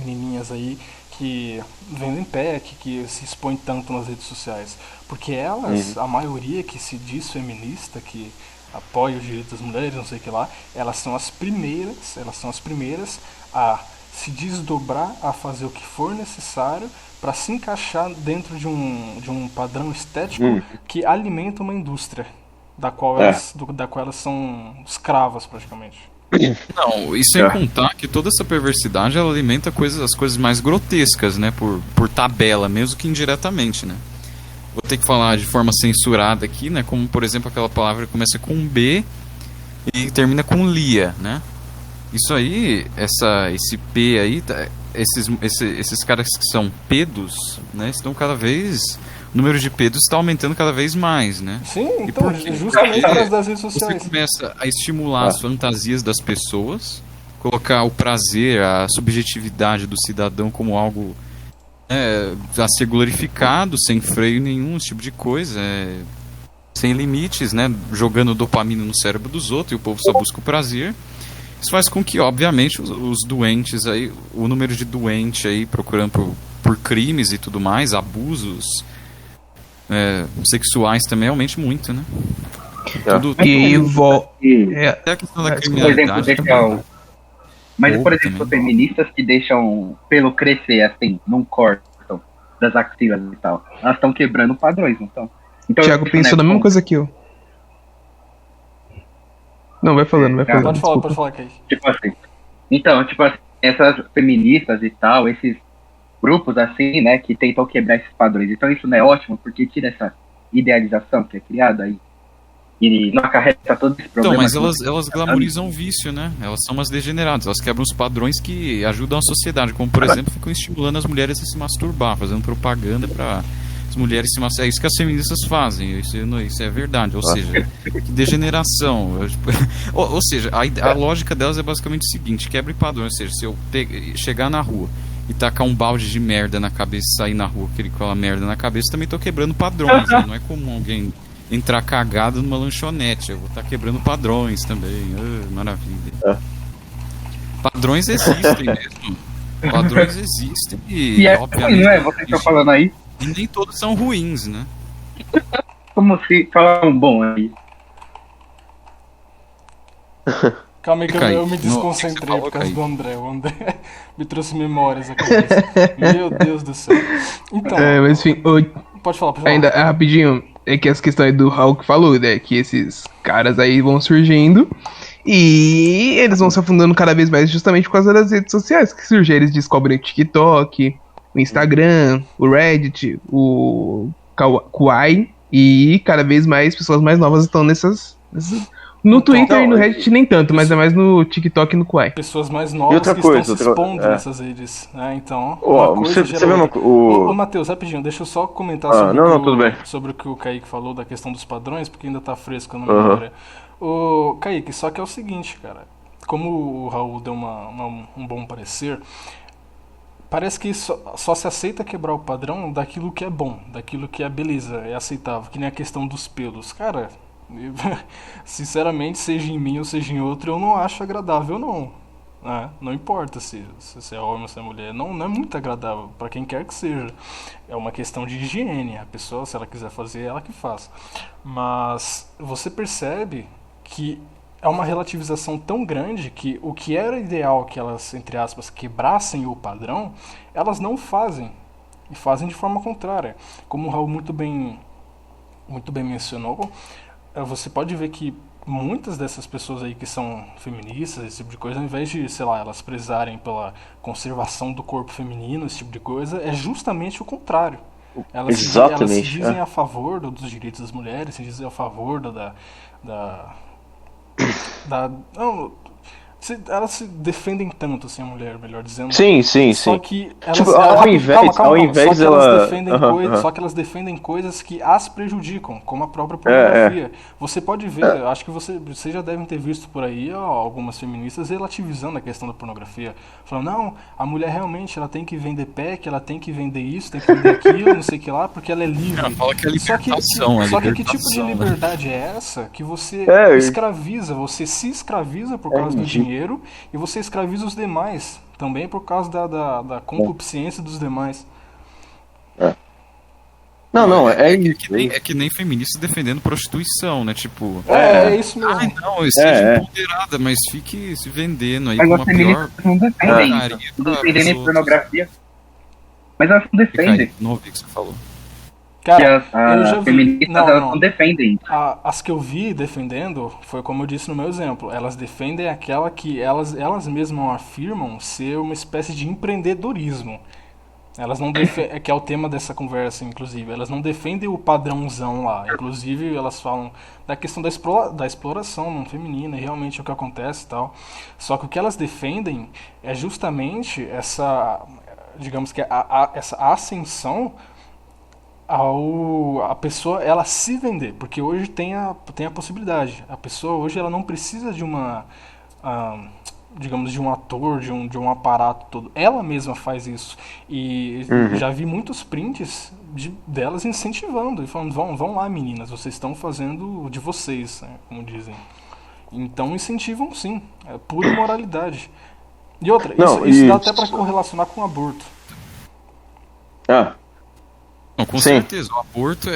menininhas aí que vendem pack, que se expõem tanto nas redes sociais. Porque elas, a maioria que se diz feminista, que apoia os direitos das mulheres, não sei o que lá, elas são as primeiras a se desdobrar, a fazer o que for necessário para se encaixar dentro de um padrão estético que alimenta uma indústria da qual elas são escravas praticamente. Não, e sem contar que toda essa perversidade ela alimenta as coisas mais grotescas, né? Por tabela, mesmo que indiretamente, né? Vou ter que falar de forma censurada aqui, né? Como, por exemplo, aquela palavra que começa com B e termina com lia, né? Isso aí, esse P aí, esses caras que são pedos, né? Estão cada vez... O número de pedos está aumentando cada vez mais, né? Sim, então, justamente por causa das redes sociais. Você começa a estimular as fantasias das pessoas, colocar o prazer, a subjetividade do cidadão como algo a ser glorificado, sem freio nenhum, esse tipo de coisa, sem limites, né? Jogando dopamina no cérebro dos outros e o povo só busca o prazer. Isso faz com que, obviamente, os doentes aí, o número de doente aí procurando por por crimes e tudo mais, abusos sexuais também aumente muito, né? Tudo, Até a questão da por exemplo, criminalidade também. Mas, por exemplo, feministas que deixam pelo crescer, assim, não cortam das axilas e tal, elas estão quebrando padrões, então. Thiago pensou na mesma coisa que eu. Não, vai falando, vai falando. Pode falar, Kaique. Tipo assim. Então, tipo assim, essas feministas e tal, esses grupos assim, né, que tentam quebrar esses padrões. Então isso não é ótimo, porque tira essa idealização que é criada aí. E não acarreta todo esse problema. Então, mas elas glamorizam o vício, né? Elas são umas degeneradas, elas quebram os padrões que ajudam a sociedade, como por exemplo, ficam estimulando as mulheres a se masturbar, fazendo propaganda para as mulheres se masturbar. É isso que as feministas fazem, isso é verdade, ou seja, que degeneração. Ou seja, a lógica delas é basicamente o seguinte: quebre padrão, ou seja, se eu chegar na rua e tacar um balde de merda na cabeça e sair na rua com aquela merda na cabeça, também tô quebrando padrões, né? Não é comum alguém entrar cagado numa lanchonete, eu vou estar quebrando padrões também. Maravilha. Padrões existem mesmo. Padrões existem e obviamente, não é? Vocês estão falando aí? E nem todos são ruins, né? Como se falar um bom aí. Calma aí que eu me desconcentrei por causa do André. O André me trouxe memórias à cabeça. Meu Deus do céu. Então. Mas enfim, pode falar. Ainda rapidinho, é que essa questão aí do Raul que falou, né? Que esses caras aí vão surgindo e eles vão se afundando cada vez mais justamente por causa das redes sociais que surgem. Eles descobrem o TikTok, o Instagram, o Reddit, o Kawaii, e cada vez mais pessoas mais novas estão nessas no Twitter e no Reddit nem tanto, mas é mais no TikTok e no Kawaii. Pessoas mais novas que estão se expondo nessas redes, né? Então, você vê Ô, Matheus, rapidinho, deixa eu só comentar sobre o que o Kaique falou da questão dos padrões, porque ainda tá fresco na memória. O Kaique, só que é o seguinte, cara, como o Raul deu um bom parecer, parece que só se aceita quebrar o padrão daquilo que é bom, daquilo que é beleza, é aceitável, que nem a questão dos pelos. Cara, sinceramente, seja em mim ou seja em outro, eu não acho agradável, não. Não importa se é homem ou se é mulher, não é muito agradável para quem quer que seja. É uma questão de higiene, a pessoa, se ela quiser fazer, ela que faz. Mas você percebe que é uma relativização tão grande que o que era ideal que elas, entre aspas, quebrassem o padrão, elas não fazem. E fazem de forma contrária. Como o Raul muito bem mencionou, você pode ver que muitas dessas pessoas aí que são feministas, esse tipo de coisa, ao invés de, sei lá, elas prezarem pela conservação do corpo feminino, esse tipo de coisa, é justamente o contrário. Elas se dizem a favor dos direitos das mulheres, se dizem a favor elas se defendem tanto, assim, a mulher, melhor dizendo. Sim. Só que elas, tipo, ao invés elas defendem só que elas defendem coisas que as prejudicam, como a própria pornografia. Você pode ver, acho que vocês já devem ter visto por aí algumas feministas relativizando a questão da pornografia, falando, não, a mulher realmente ela tem que vender pack, ela tem que vender isso, tem que vender aquilo, não sei o que lá, porque ela é livre. Ela fala que é libertação, só que tipo de liberdade é essa que você escraviza, você se escraviza por causa do dinheiro e você escraviza os demais também por causa da concupiscência dos demais. É que nem feministas defendendo prostituição, né? Tipo. É isso mesmo. Não, seja empoderada, mas fique se vendendo aí com a pior. Não defendem pornografia. Mas elas não defendem. Não ouvi o que você falou. Cara, eu já vi. Feministas não defendem. As que eu vi defendendo, foi como eu disse no meu exemplo, elas defendem aquela que elas mesmas afirmam ser uma espécie de empreendedorismo. Elas não defendem, que é o tema dessa conversa, inclusive, elas não defendem o padrãozão lá. Inclusive, elas falam da questão da exploração feminina, e realmente é o que acontece e tal. Só que o que elas defendem é justamente essa, digamos que essa ascensão a pessoa ela se vender, porque hoje tem a possibilidade. A pessoa hoje ela não precisa de uma digamos, de um ator, de um aparato todo. Ela mesma faz isso. E já vi muitos prints delas incentivando e falando, vão lá meninas, vocês estão fazendo de vocês, né, como dizem. Então incentivam sim, é pura imoralidade. E outra, isso dá até para correlacionar com o aborto. Ah, Não, com sim. certeza. O aborto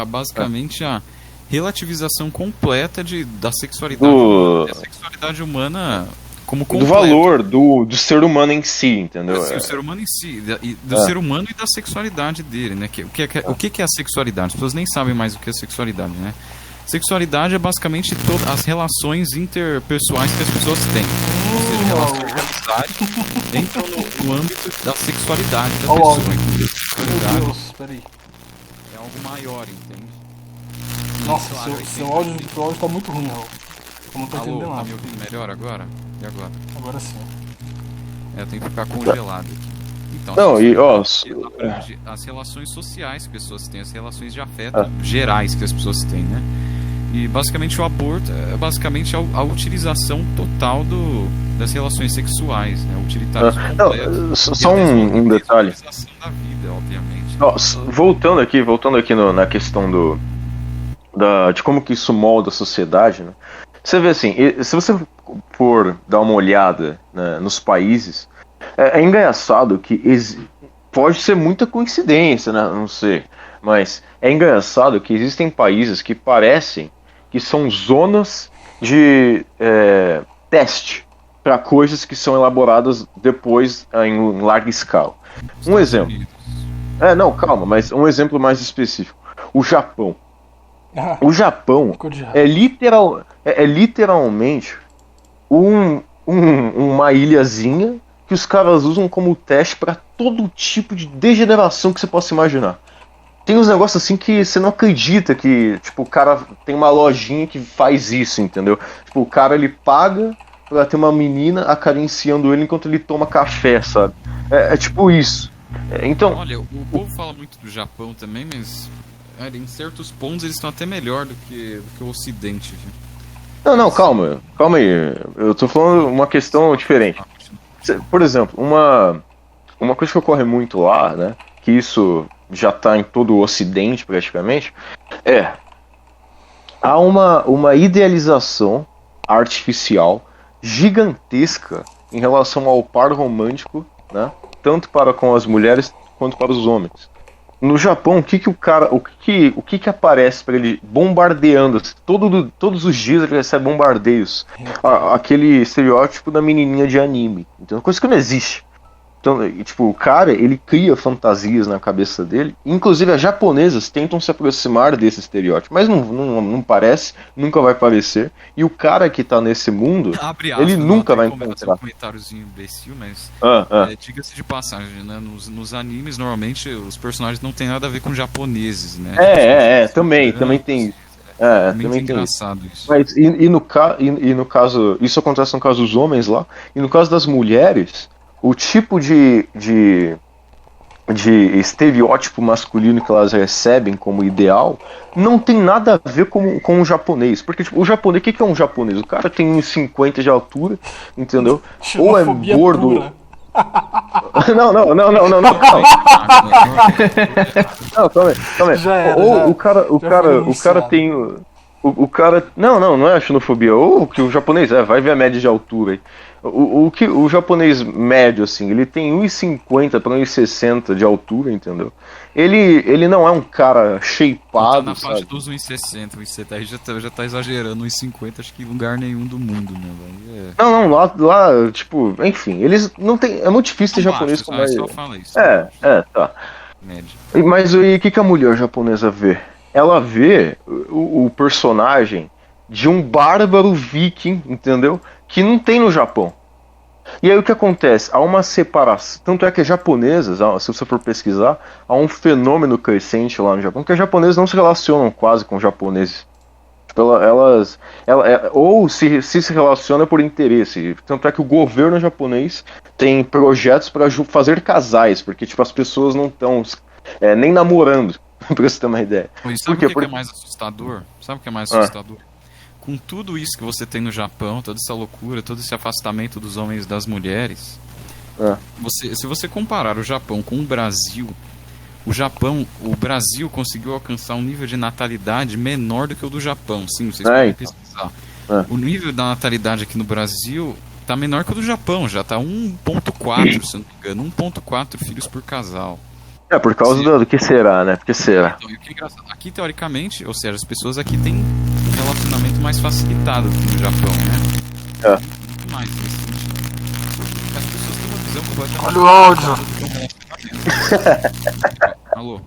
basicamente a relativização completa da sexualidade humana. E a sexualidade humana como Do completa. valor do ser humano em si, entendeu? Assim, o ser humano em si, do ser humano e da sexualidade dele, né? O que é a sexualidade? As pessoas nem sabem mais o que é sexualidade, né? Sexualidade é basicamente todas as relações interpessoais que as pessoas têm. Ou seja, relações de amizade entram no âmbito da sexualidade da pessoa. Então, Meu sexualidade Deus, peraí. é algo maior, entende? Nossa, Claro, seu áudio tá muito ruim, Raul. Eu não tô Alô, entendendo tá nada. me ouvindo melhor agora? E agora? Agora sim. Eu tenho que ficar congelado aqui. Então, Não, e ó. ele abrange as relações sociais que as pessoas têm, as relações de afeto gerais que as pessoas têm, né? E basicamente o aborto é basicamente a utilização total das relações sexuais, né? O utilitarismo completo. Não, E só a um detalhe. desvalorização da vida, obviamente. Ó, voltando aqui na questão de como que isso molda a sociedade, né? Você vê assim, se você for dar uma olhada, né, nos países, é engraçado que pode ser muita coincidência, né? Não sei. Mas é engraçado que existem países que parecem que são zonas de teste para coisas que são elaboradas depois em larga escala. Um exemplo. Não, calma, mas um exemplo mais específico. O Japão. O Japão é literalmente uma ilhazinha que os caras usam como teste para todo tipo de degeneração que você possa imaginar. Tem uns negócios assim que você não acredita que, tipo, o cara tem uma lojinha que faz isso, entendeu? Tipo, o cara ele paga pra ter uma menina acariciando ele enquanto ele toma café, sabe? É tipo isso. Então, olha, o povo fala muito do Japão também, mas em certos pontos eles estão até melhor do que o Ocidente, viu? Não, calma aí. Eu tô falando uma questão diferente. Por exemplo, uma coisa que ocorre muito lá, né? Que isso já está em todo o Ocidente praticamente, há uma idealização artificial gigantesca em relação ao par romântico, né? Tanto para com as mulheres quanto para os homens. No Japão, o que aparece para ele bombardeando? Todos os dias ele recebe bombardeios. Aquele estereótipo da menininha de anime. Então, coisa que não existe. Então, tipo, o cara, ele cria fantasias na cabeça dele. Inclusive, as japonesas tentam se aproximar desse estereótipo. Mas não parece, nunca vai parecer. E o cara que tá nesse mundo, ele nunca vai encontrar. Um comentáriozinho imbecil, mas diga-se de passagem, né? Nos animes, normalmente, os personagens não tem nada a ver com japoneses, né? Também tem isso. Também tem engraçado isso. Mas, no caso, isso acontece no caso dos homens lá. E no caso das mulheres, o tipo de estereótipo masculino que elas recebem como ideal não tem nada a ver com o japonês. Porque tipo, o japonês, o que é um japonês? O cara tem 1,50 de altura, entendeu? Ou é gordo. Pura. Não, calma. Calma aí. Já era, Ou o cara tem. O cara. Não é xenofobia. Ou que o japonês vai ver a média de altura aí. O japonês médio, assim, ele tem 1,50 para 1,60 de altura, entendeu? Ele não é um cara shapeado, tá na sabe? faixa dos 1,60, 1,70 aí já tá exagerando, 1,50 acho que em lugar nenhum do mundo, né, velho? Não, lá, tipo, enfim, eles não tem. É muito difícil ter japonês com mais. Só fala isso. Tá. Média. Mas aí, o que a mulher japonesa vê? Ela vê o personagem de um bárbaro viking, entendeu? Que não tem no Japão. E aí o que acontece? Há uma separação. Tanto é que as japonesas, se você for pesquisar, há um fenômeno crescente lá no Japão, que as japonesas não se relacionam quase com os japoneses. Ou se relaciona por interesse. Tanto é que o governo japonês tem projetos para fazer casais, porque tipo, as pessoas não estão nem namorando, pra você ter uma ideia. E sabe o que é mais assustador? Sabe o que é mais assustador? Com tudo isso que você tem no Japão, toda essa loucura, todo esse afastamento dos homens e das mulheres, se você comparar o Japão com o Brasil, o Brasil conseguiu alcançar um nível de natalidade menor do que o do Japão. Sim, vocês podem pesquisar. O nível da natalidade aqui no Brasil tá menor que o do Japão, já tá 1,4, se eu não me engano, 1,4 filhos por casal. É, por causa do que será, né? Porque será. Então, e o que é engraçado, aqui teoricamente, ou seja, as pessoas aqui têm um relacionamento mais facilitado do que no Japão, né? É. Muito mais nesse sentido. As pessoas têm uma visão completamente... Olha o áudio! Alô?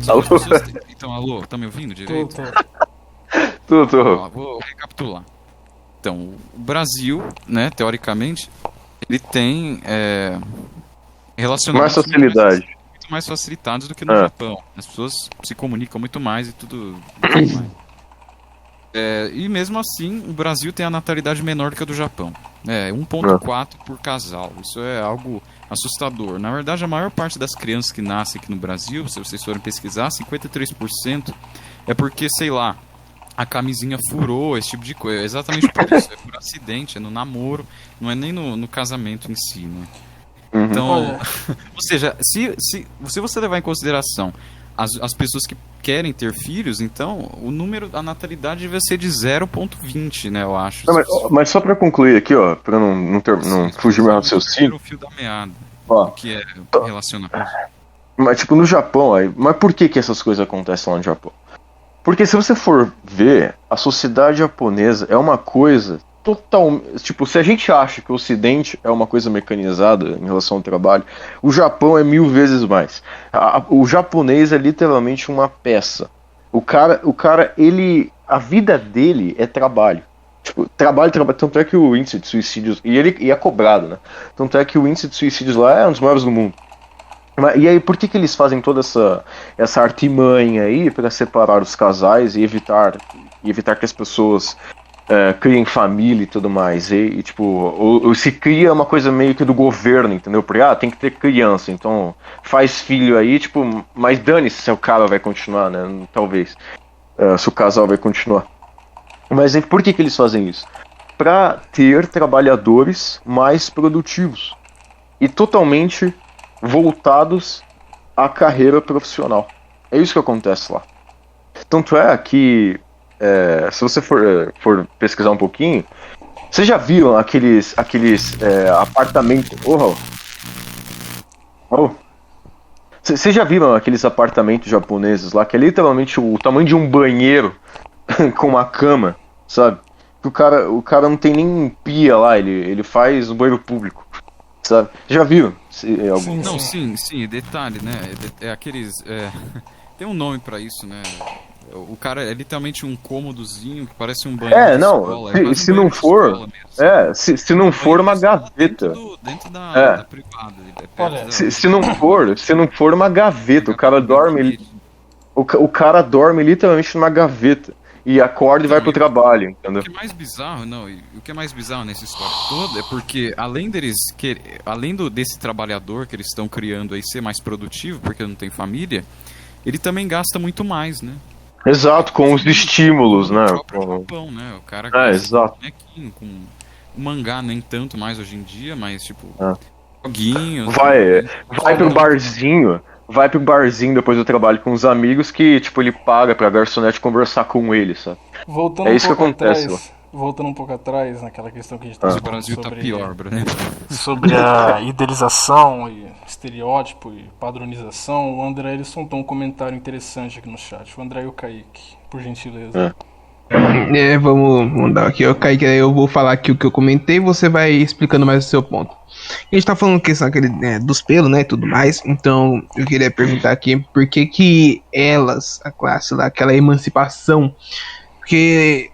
Alô? Então, alô, tá me ouvindo direito? Tudo. Ó, vou recapitular. Então, o Brasil, né, teoricamente, ele tem relacionamentos Mais facilidade. muito mais facilitados do que no Japão. As pessoas se comunicam muito mais e tudo mais. E mesmo assim, o Brasil tem a natalidade menor do que a do Japão. 1,4 por casal. Isso é algo assustador. Na verdade, a maior parte das crianças que nascem aqui no Brasil, se vocês forem pesquisar, 53% é porque, sei lá, a camisinha furou, esse tipo de coisa. É exatamente por isso. É por acidente, é no namoro, não é nem no casamento em si, né? Então, ou seja, se você levar em consideração as pessoas que querem ter filhos, então o número, a natalidade deve ser de 0,20, né, eu acho. Não, mas só pra concluir aqui, ó, pra não fugir meu raciocínio. O fio da meada, Ó, o que é relacionamento. Mas tipo, no Japão, mas por que essas coisas acontecem lá no Japão? Porque se você for ver, a sociedade japonesa é uma coisa totalmente... Tipo, se a gente acha que o Ocidente é uma coisa mecanizada em relação ao trabalho, o Japão é 1000 vezes mais. O japonês é literalmente uma peça. O cara, a vida dele é trabalho. Tipo, trabalho, tanto é que o índice de suicídios... E é cobrado, né? Tanto é que o índice de suicídios lá é um dos maiores do mundo. E aí, por que eles fazem toda essa artimanha aí para separar os casais e evitar que as pessoas criem família e tudo mais? E tipo, se cria uma coisa meio que do governo, entendeu? Porque tem que ter criança, então faz filho aí, tipo, mas dane-se se o cara vai continuar, né? Talvez. Se o casal vai continuar. Mas por que eles fazem isso? Para ter trabalhadores mais produtivos e totalmente voltados à carreira profissional. É isso que acontece lá. Tanto é que, se você for pesquisar um pouquinho, vocês já viram aqueles apartamentos... Vocês já viram aqueles apartamentos japoneses lá, que é literalmente o tamanho de um banheiro com uma cama, sabe? Que o cara não tem nem pia lá, ele faz um banheiro público. Sabe? Já viram? Sim, detalhe, né? É aqueles. Tem um nome pra isso, né? O cara é literalmente um cômodozinho que parece um banheiro de escola. Se não for. Se não for uma gaveta. Dentro da privada. Se não for uma gaveta, o cara dorme. O cara dorme literalmente numa gaveta. E acorda e vai pro trabalho, entendeu? O que é mais bizarro, o que é mais bizarro nessa história toda é porque, além desse trabalhador que eles estão criando aí ser mais produtivo, porque não tem família, ele também gasta muito mais, né? Exato, com os estímulos, né? Japão, né? O cara gasta exato. Com o mangá, nem tanto mais hoje em dia, mas tipo, joguinhos. Vai pro barzinho. Vai pro barzinho depois do trabalho com os amigos que, tipo, ele paga pra garçonete conversar com ele, sabe? Voltando isso que acontece. Voltando um pouco atrás, naquela questão que a gente tá falando. O Brasil tá pior, Bruno. Sobre a idealização e estereótipo e padronização, o André ele soltou um comentário interessante aqui no chat. O André e o Kaique, por gentileza. Vamos dar aqui, Kaique, eu vou falar aqui o que eu comentei e você vai explicando mais o seu ponto. A gente tá falando questão dos pelos, né, e tudo mais, então eu queria perguntar aqui por que elas, a classe lá, aquela emancipação, porque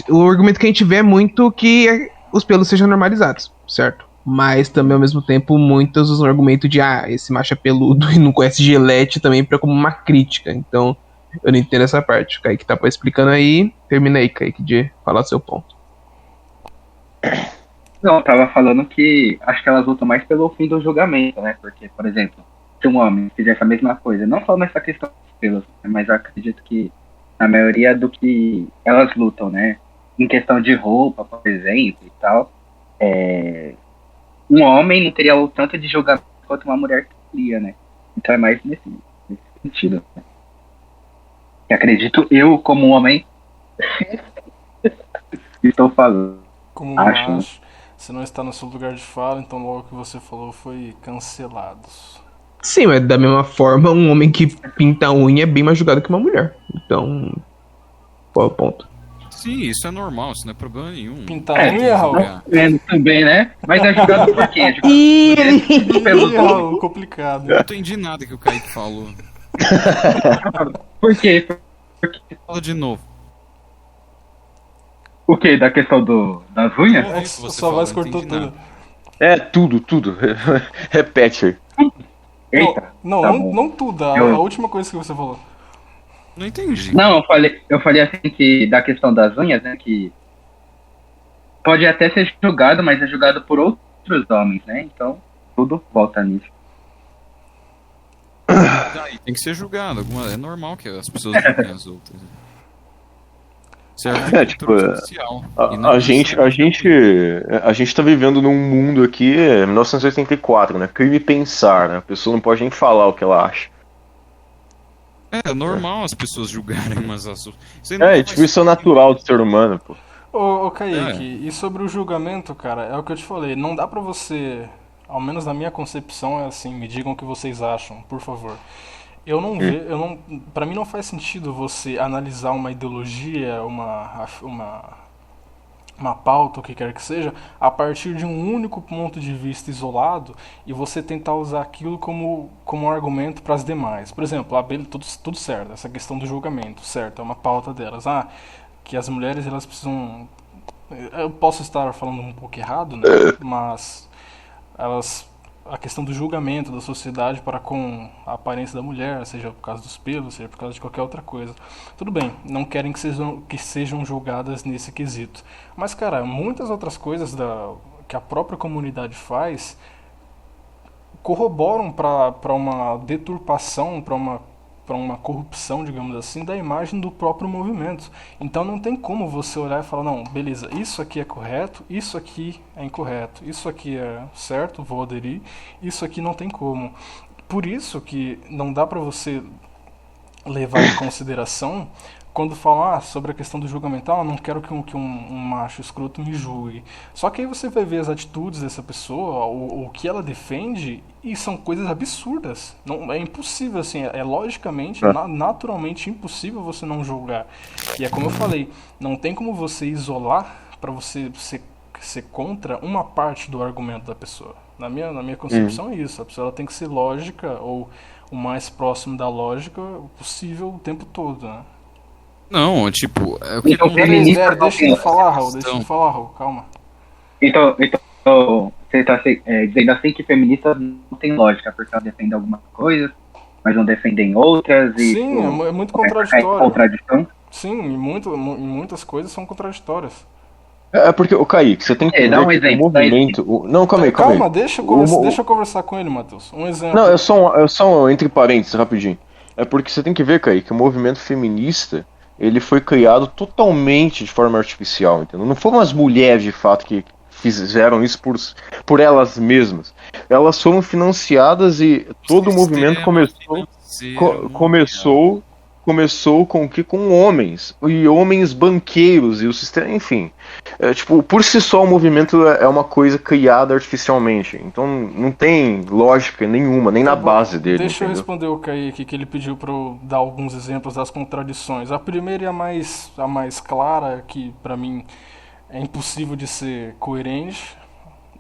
o argumento que a gente vê é muito que os pelos sejam normalizados, certo? Mas também ao mesmo tempo muitos usam o argumento de esse macho é peludo e não conhece Gillette também como uma crítica, então eu não entendo essa parte. O Kaique tá explicando aí, termina aí, Kaique, de falar o seu ponto. Não, eu tava falando que acho que elas lutam mais pelo fim do julgamento, né? Porque, por exemplo, se um homem fizesse a mesma coisa, não só nessa questão dos pelos, mas eu acredito que na maioria do que elas lutam, né? Em questão de roupa, por exemplo, e tal, um homem não teria o tanto de julgamento quanto uma mulher teria, né? Então é mais nesse sentido. Né? Acredito eu, como homem, estou falando. Como macho, você não está no seu lugar de fala, então logo que você falou foi cancelados. Sim, mas da mesma forma, um homem que pinta a unha é bem mais julgado que uma mulher. Então, qual é o ponto? Sim, isso é normal, isso não é problema nenhum. Pintar a unha, Raul. Também, né? Mas é julgado por quê? É julgado pelo Ih, Raul, complicado. Eu não entendi nada que o Kaique falou. Por quê? Fala de novo. O quê? Da questão das unhas? É, Isso você sua voz falou, cortou entendi tudo. É, tudo. Repete aí. Eita. Não, tá não, bom. não tudo, a Eu- última coisa que você falou. Não entendi. Não, eu falei assim que da questão das unhas, né? Que pode até ser julgado, mas é julgado por outros homens, né? Então, tudo volta nisso. Daí tem que ser julgado. É normal que as pessoas julguem as outras. Serve de tipo, controle social. E não A gente tá vivendo num mundo aqui, 1984, né? Crime pensar, né? A pessoa não pode nem falar o que ela acha. É normal as pessoas julgarem umas às outras. Isso aí não Isso é natural do ser humano, pô. Ô Kaique, e sobre o julgamento, cara, é o que eu te falei, não dá pra você, ao menos na minha concepção é assim, me digam o que vocês acham, por favor. Pra mim não faz sentido você analisar uma ideologia, uma pauta, o que quer que seja, a partir de um único ponto de vista isolado e você tentar usar aquilo como um argumento para as demais. Por exemplo, tudo certo, essa questão do julgamento, certo, é uma pauta delas. Que as mulheres elas precisam. Eu posso estar falando um pouco errado, né? Mas a questão do julgamento da sociedade para com a aparência da mulher, seja por causa dos pelos, seja por causa de qualquer outra coisa. Tudo bem, não querem que sejam julgadas nesse quesito. Mas, cara, muitas outras coisas que a própria comunidade faz corroboram para uma deturpação, para uma corrupção, digamos assim, da imagem do próprio movimento. Então não tem como você olhar e falar, não, beleza, isso aqui é correto, isso aqui é incorreto, isso aqui é certo, vou aderir, isso aqui não tem como. Por isso que não dá para você levar em consideração quando falam sobre a questão do julgamento, não quero que um macho escroto me julgue. Só que aí você vai ver as atitudes dessa pessoa, o que ela defende, e são coisas absurdas. Não, é impossível, assim, é logicamente, naturalmente impossível você não julgar. E é como eu falei, não tem como você isolar para você ser contra uma parte do argumento da pessoa. Na minha concepção é isso, a pessoa ela tem que ser lógica, ou o mais próximo da lógica possível o tempo todo, né? Não, tipo, é o que Então, Pera, deixa eu falar, Raul, calma. Então você está dizendo assim que feministas não têm lógica, porque elas defendem algumas coisas, mas não defendem outras. E, sim, é muito contraditório. Contradição? Sim, e muitas coisas são contraditórias. É porque, o Kaique, você tem que ver dá um que exemplo, o movimento... Não, calma aí. Calma, deixa eu conversar com ele, Matheus. Um exemplo. Não, é só entre parênteses, rapidinho. É porque você tem que ver, Kaique, que o movimento feminista, ele foi criado totalmente de forma artificial, entendeu? Não foram as mulheres, de fato, que fizeram isso por elas mesmas. Elas foram financiadas e todo o movimento começou com homens, e homens banqueiros, e o sistema, enfim. Por si só o movimento é uma coisa criada artificialmente, então não tem lógica nenhuma, nem na base dele. Deixa eu entendeu? responder o Kaique, que ele pediu para eu dar alguns exemplos das contradições. A primeira e a mais clara, que para mim é impossível de ser coerente.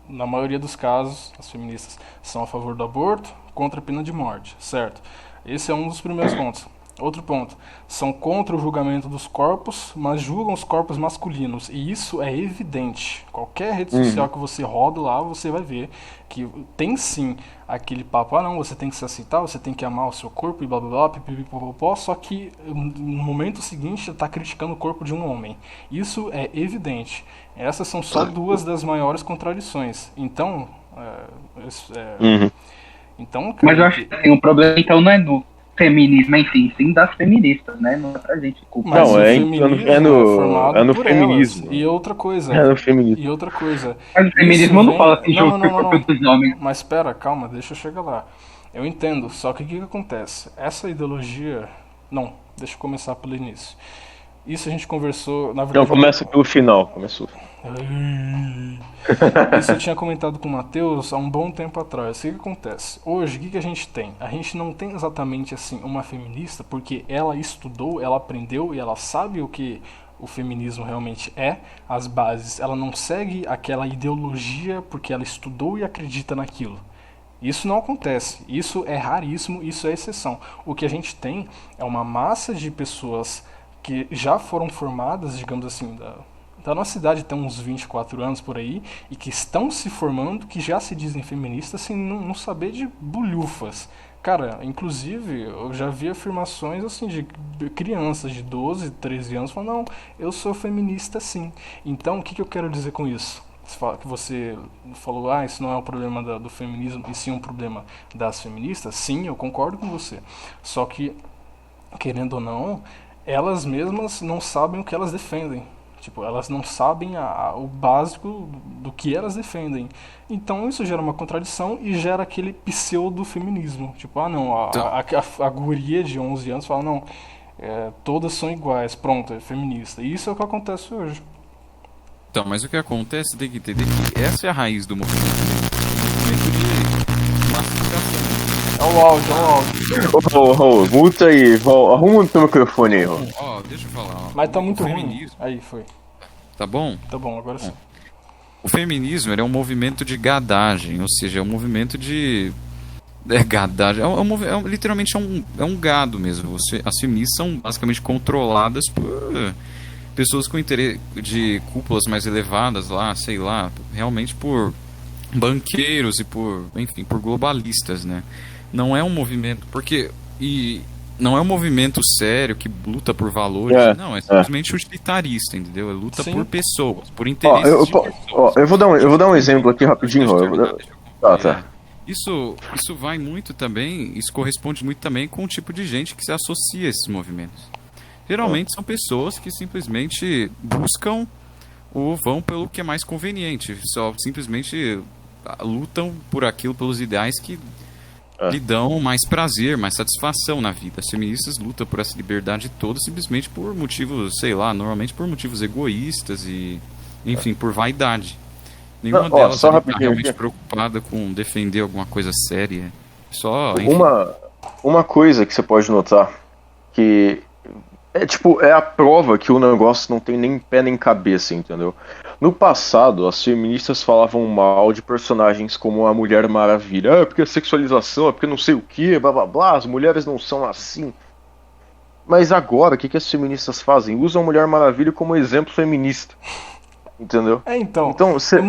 Na maioria dos casos, as feministas são a favor do aborto, contra a pena de morte, certo? Esse é um dos primeiros pontos. Outro ponto, são contra o julgamento dos corpos, mas julgam os corpos masculinos, e isso é evidente. Qualquer rede social que você roda lá, você vai ver que tem sim aquele papo, não, você tem que se aceitar, você tem que amar o seu corpo e blá blá blá, pipipipopopó, só que no momento seguinte está criticando o corpo de um homem. Isso é evidente. Essas são só duas das maiores contradições. Então, mas eu acho que tem um problema, então não é no feminismo em si, sim das feministas, né? Não é pra gente culpar. Mas Não, o é feminismo formado no por feminismo. elas. E outra coisa. É no feminismo. E outra coisa. Mas o feminismo isso não fala assim, não, julga o corpo dos homens. Mas espera, calma, deixa eu chegar lá. Eu entendo, só que o que acontece? Essa ideologia... Não, deixa eu começar pelo início. Isso a gente conversou, na verdade... Não, começa pelo final. Começou. Isso eu tinha comentado com o Matheus há um bom tempo atrás. O que acontece? Hoje, o que a gente tem? A gente não tem exatamente assim uma feminista, porque ela estudou, ela aprendeu e ela sabe o que o feminismo realmente é, as bases. Ela não segue aquela ideologia porque ela estudou e acredita naquilo. Isso não acontece. Isso é raríssimo, isso é exceção. O que a gente tem é uma massa de pessoas que já foram formadas, digamos assim, da nossa idade, tem uns 24 anos por aí, e que estão se formando, que já se dizem feministas sem não saber de bulhufas. Cara, inclusive, eu já vi afirmações assim de crianças de 12, 13 anos falando, não, eu sou feminista sim. Então, o que eu quero dizer com isso? Que você falou, isso não é um problema do feminismo, e sim um problema das feministas. Sim, eu concordo com você. Só que, querendo ou não, elas mesmas não sabem o que elas defendem. Tipo, elas não sabem o básico do que elas defendem. Então isso gera uma contradição e gera aquele pseudo-feminismo. Tipo, não, a guria de 11 anos fala, não, todas são iguais, pronto, é feminista. E isso é o que acontece hoje. Então, mas o que acontece, tem que entender que essa é a raiz do movimento. De massificação. É o áudio. Multa aí, arruma o teu microfone aí, deixa eu falar. Mas tá muito ruim. Aí, foi. Tá bom? Tá bom, agora sim. O feminismo é um movimento de gadagem, ou seja, é um movimento de... gadagem. Literalmente é um gado mesmo. As feministas são basicamente controladas por pessoas com interesse de cúpulas mais elevadas lá, sei lá, realmente por banqueiros e por globalistas, né? Não é um movimento, não é um movimento sério que luta por valores, não, é simplesmente utilitarista, entendeu? É luta por pessoas, por interesses de pessoas. Eu vou dar um exemplo aqui rapidinho. Tá. Isso vai muito também, isso corresponde muito também com o tipo de gente que se associa a esses movimentos. Geralmente são pessoas que simplesmente buscam ou vão pelo que é mais conveniente, só simplesmente lutam por aquilo, pelos ideais que lhe dão mais prazer, mais satisfação na vida. As feministas lutam por essa liberdade toda simplesmente por motivos, sei lá, normalmente por motivos egoístas e, enfim, por vaidade. Nenhuma delas está realmente preocupada com defender alguma coisa séria. Só, enfim. Uma coisa que você pode notar, que é a prova que o negócio não tem nem pé nem cabeça, entendeu? No passado, as feministas falavam mal de personagens como a Mulher Maravilha. Porque a sexualização, porque não sei o que, blá blá blá, as mulheres não são assim. Mas agora, o que as feministas fazem? Usam a Mulher Maravilha como exemplo feminista. Entendeu? Então você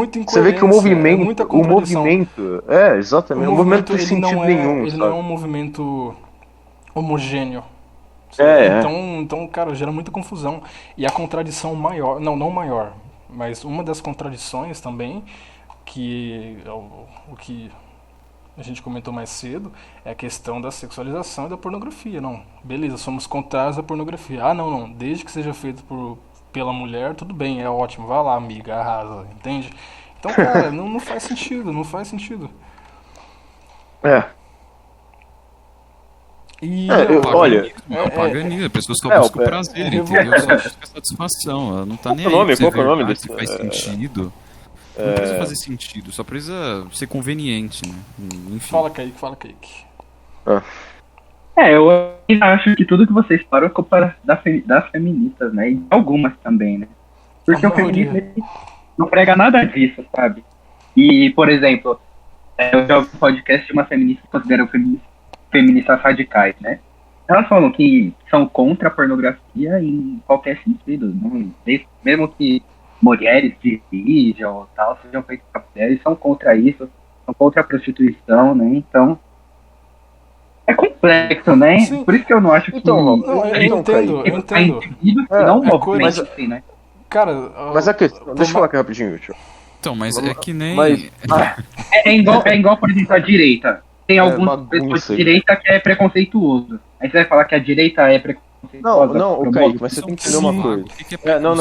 vê que o movimento, exatamente, o movimento não tem sentido nenhum, ele sabe? não é um movimento homogêneo. Então, cara, gera muita confusão. E a contradição maior, não maior, mas uma das contradições também, que o que a gente comentou mais cedo, é a questão da sexualização e da pornografia. Não, beleza, somos contrários à pornografia. Não, desde que seja feito pela mulher, tudo bem, é ótimo, vai lá, amiga, arrasa, entende? Então, cara, não faz sentido, não faz sentido. E olha, paganismo, pessoas que buscam prazer, entendeu? Só busca satisfação, ela não tá nem aí. Qual é o nome desse? Se faz sentido. Não precisa fazer sentido, só precisa ser conveniente, né? Enfim. Fala, Kaique. Eu ainda acho que tudo que vocês falam é culpa das feministas, né? E algumas também, né? Porque o feminismo não prega nada disso, sabe? E, por exemplo, eu já ouvi um podcast de uma feminista que considera feministas radicais, né? Elas falam que são contra a pornografia em qualquer sentido, né? Mesmo que mulheres dirijam ou tal, sejam feitas para mulheres, são contra isso, são contra a prostituição, né? Então, é complexo, né? Sim. Por isso que eu não acho que... Eu entendo. Não um movimento assim, né? Cara... Mas a questão... Deixa eu falar aqui rapidinho, tio. Então, mas é que nem... É igual, por exemplo, a direita. Tem algumas pessoas de direita que é preconceituoso. Aí você vai falar que a direita é preconceituosa. Não, Kaique, mas você tem que entender uma coisa. Não,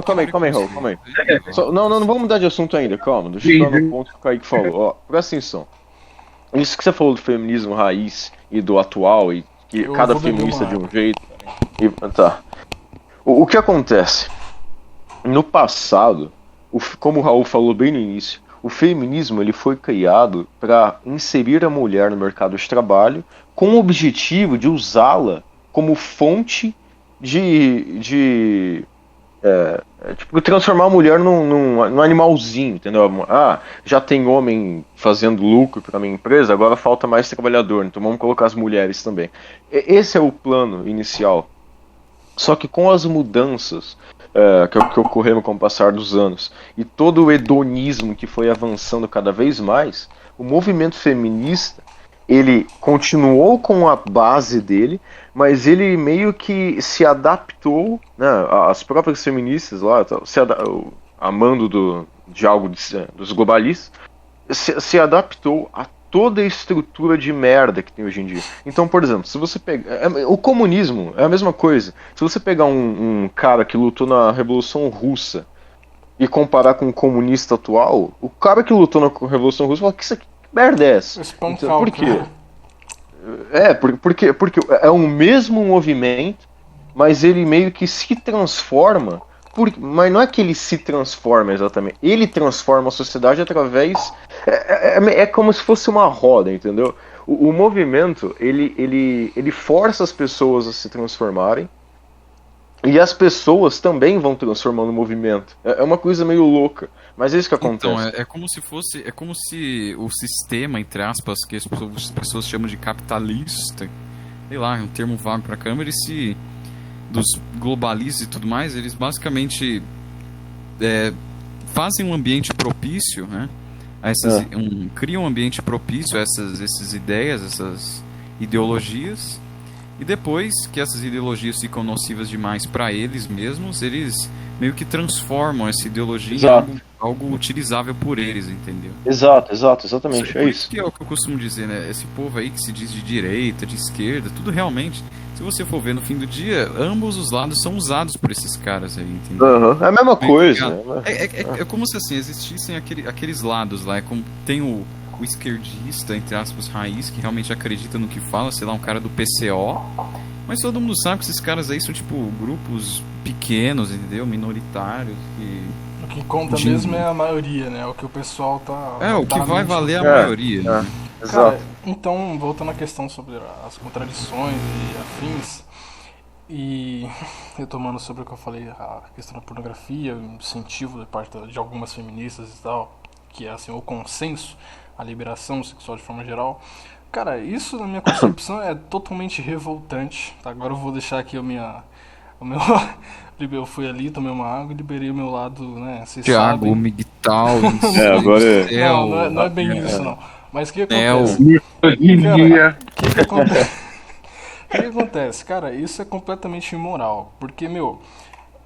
calma aí. Não vamos mudar de assunto ainda, calma. Deixa eu dar no ponto que o Kaique falou. Presta atenção. Isso que você falou do feminismo raiz e do atual, e que cada feminista de um jeito. O que acontece? no passado, como o Raul falou bem no início, o feminismo ele foi criado para inserir a mulher no mercado de trabalho com o objetivo de usá-la como fonte de tipo, transformar a mulher num animalzinho, entendeu? Ah, já tem homem fazendo lucro para minha empresa, agora falta mais trabalhador, então vamos colocar as mulheres também. Esse é o plano inicial. Só que com as mudanças que ocorreram com o passar dos anos e todo o hedonismo que foi avançando cada vez mais, o movimento feminista ele continuou com a base dele, mas ele meio que se adaptou, né, as próprias feministas lá, amando de algo dos globalistas, se adaptou a toda a estrutura de merda que tem hoje em dia. Então, por exemplo, se você pegar... O comunismo é a mesma coisa. Se você pegar um cara que lutou na Revolução Russa e comparar com um comunista atual, o cara que lutou na Revolução Russa fala que isso aqui, que merda é essa? Então, por quê? Porque é o mesmo movimento, mas ele meio que se transforma. Mas não é que ele se transforma exatamente. Ele transforma a sociedade através... É como se fosse uma roda, entendeu? O movimento, ele força as pessoas a se transformarem. E as pessoas também vão transformando o movimento. É uma coisa meio louca. Mas é isso que acontece. Então, é como se fosse... É como se o sistema, entre aspas, que as pessoas chamam de capitalista... Sei lá, é um termo vago pra câmera, ele se... dos globalistas e tudo mais, eles basicamente fazem um ambiente propício, né? Criam um ambiente propício a essas ideias, essas ideologias, e depois que essas ideologias ficam nocivas demais para eles mesmos, eles meio que transformam essa ideologia em algo utilizável por eles, entendeu? Exatamente, é isso. Que é o que eu costumo dizer, né? Esse povo aí que se diz de direita, de esquerda, tudo realmente... Se você for ver no fim do dia, ambos os lados são usados por esses caras aí, entendeu? É a mesma coisa. É como se assim, existissem aqueles lados lá. É como tem o esquerdista, entre aspas, raiz, que realmente acredita no que fala, sei lá, um cara do PCO. Mas todo mundo sabe que esses caras aí são tipo grupos pequenos, entendeu? Minoritários. O que conta mesmo é a maioria, né? O que o pessoal tá... o que vai valer a maioria, né? Cara, então, voltando à questão sobre as contradições e afins, e retomando sobre o que eu falei, a questão da pornografia, o incentivo da parte de algumas feministas e tal, que é assim, o consenso, a liberação sexual de forma geral, cara, isso na minha concepção é totalmente revoltante, tá? Agora eu vou deixar aqui o meu... Eu fui ali, tomei uma água e liberei o meu lado, né? Tiago, o Migtal, agora não é bem isso, não. Mas o que acontece? O que acontece? Cara, isso é completamente imoral. Porque,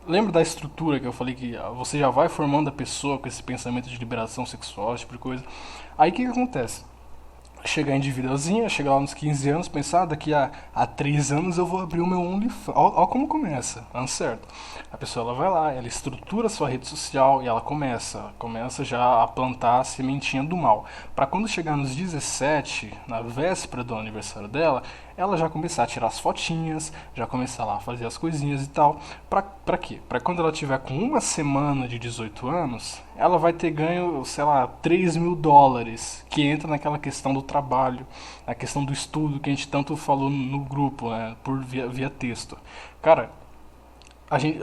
lembra da estrutura que eu falei que você já vai formando a pessoa com esse pensamento de liberação sexual, esse tipo de coisa. Aí o que acontece? Chegar individualzinha, chegar lá nos 15 anos, pensar, daqui a 3 anos eu vou abrir o meu OnlyFans. Olha como começa, dando certo. A pessoa ela vai lá, ela estrutura a sua rede social e ela começa já a plantar a sementinha do mal. Para quando chegar nos 17, na véspera do aniversário dela, ela já começar a tirar as fotinhas, já começar lá a fazer as coisinhas e tal. Pra quê? Pra quando ela tiver com uma semana de 18 anos, ela vai ter ganho, sei lá, $3.000, que entra naquela questão do trabalho, na questão do estudo que a gente tanto falou no grupo, né, via texto. Cara, a gente,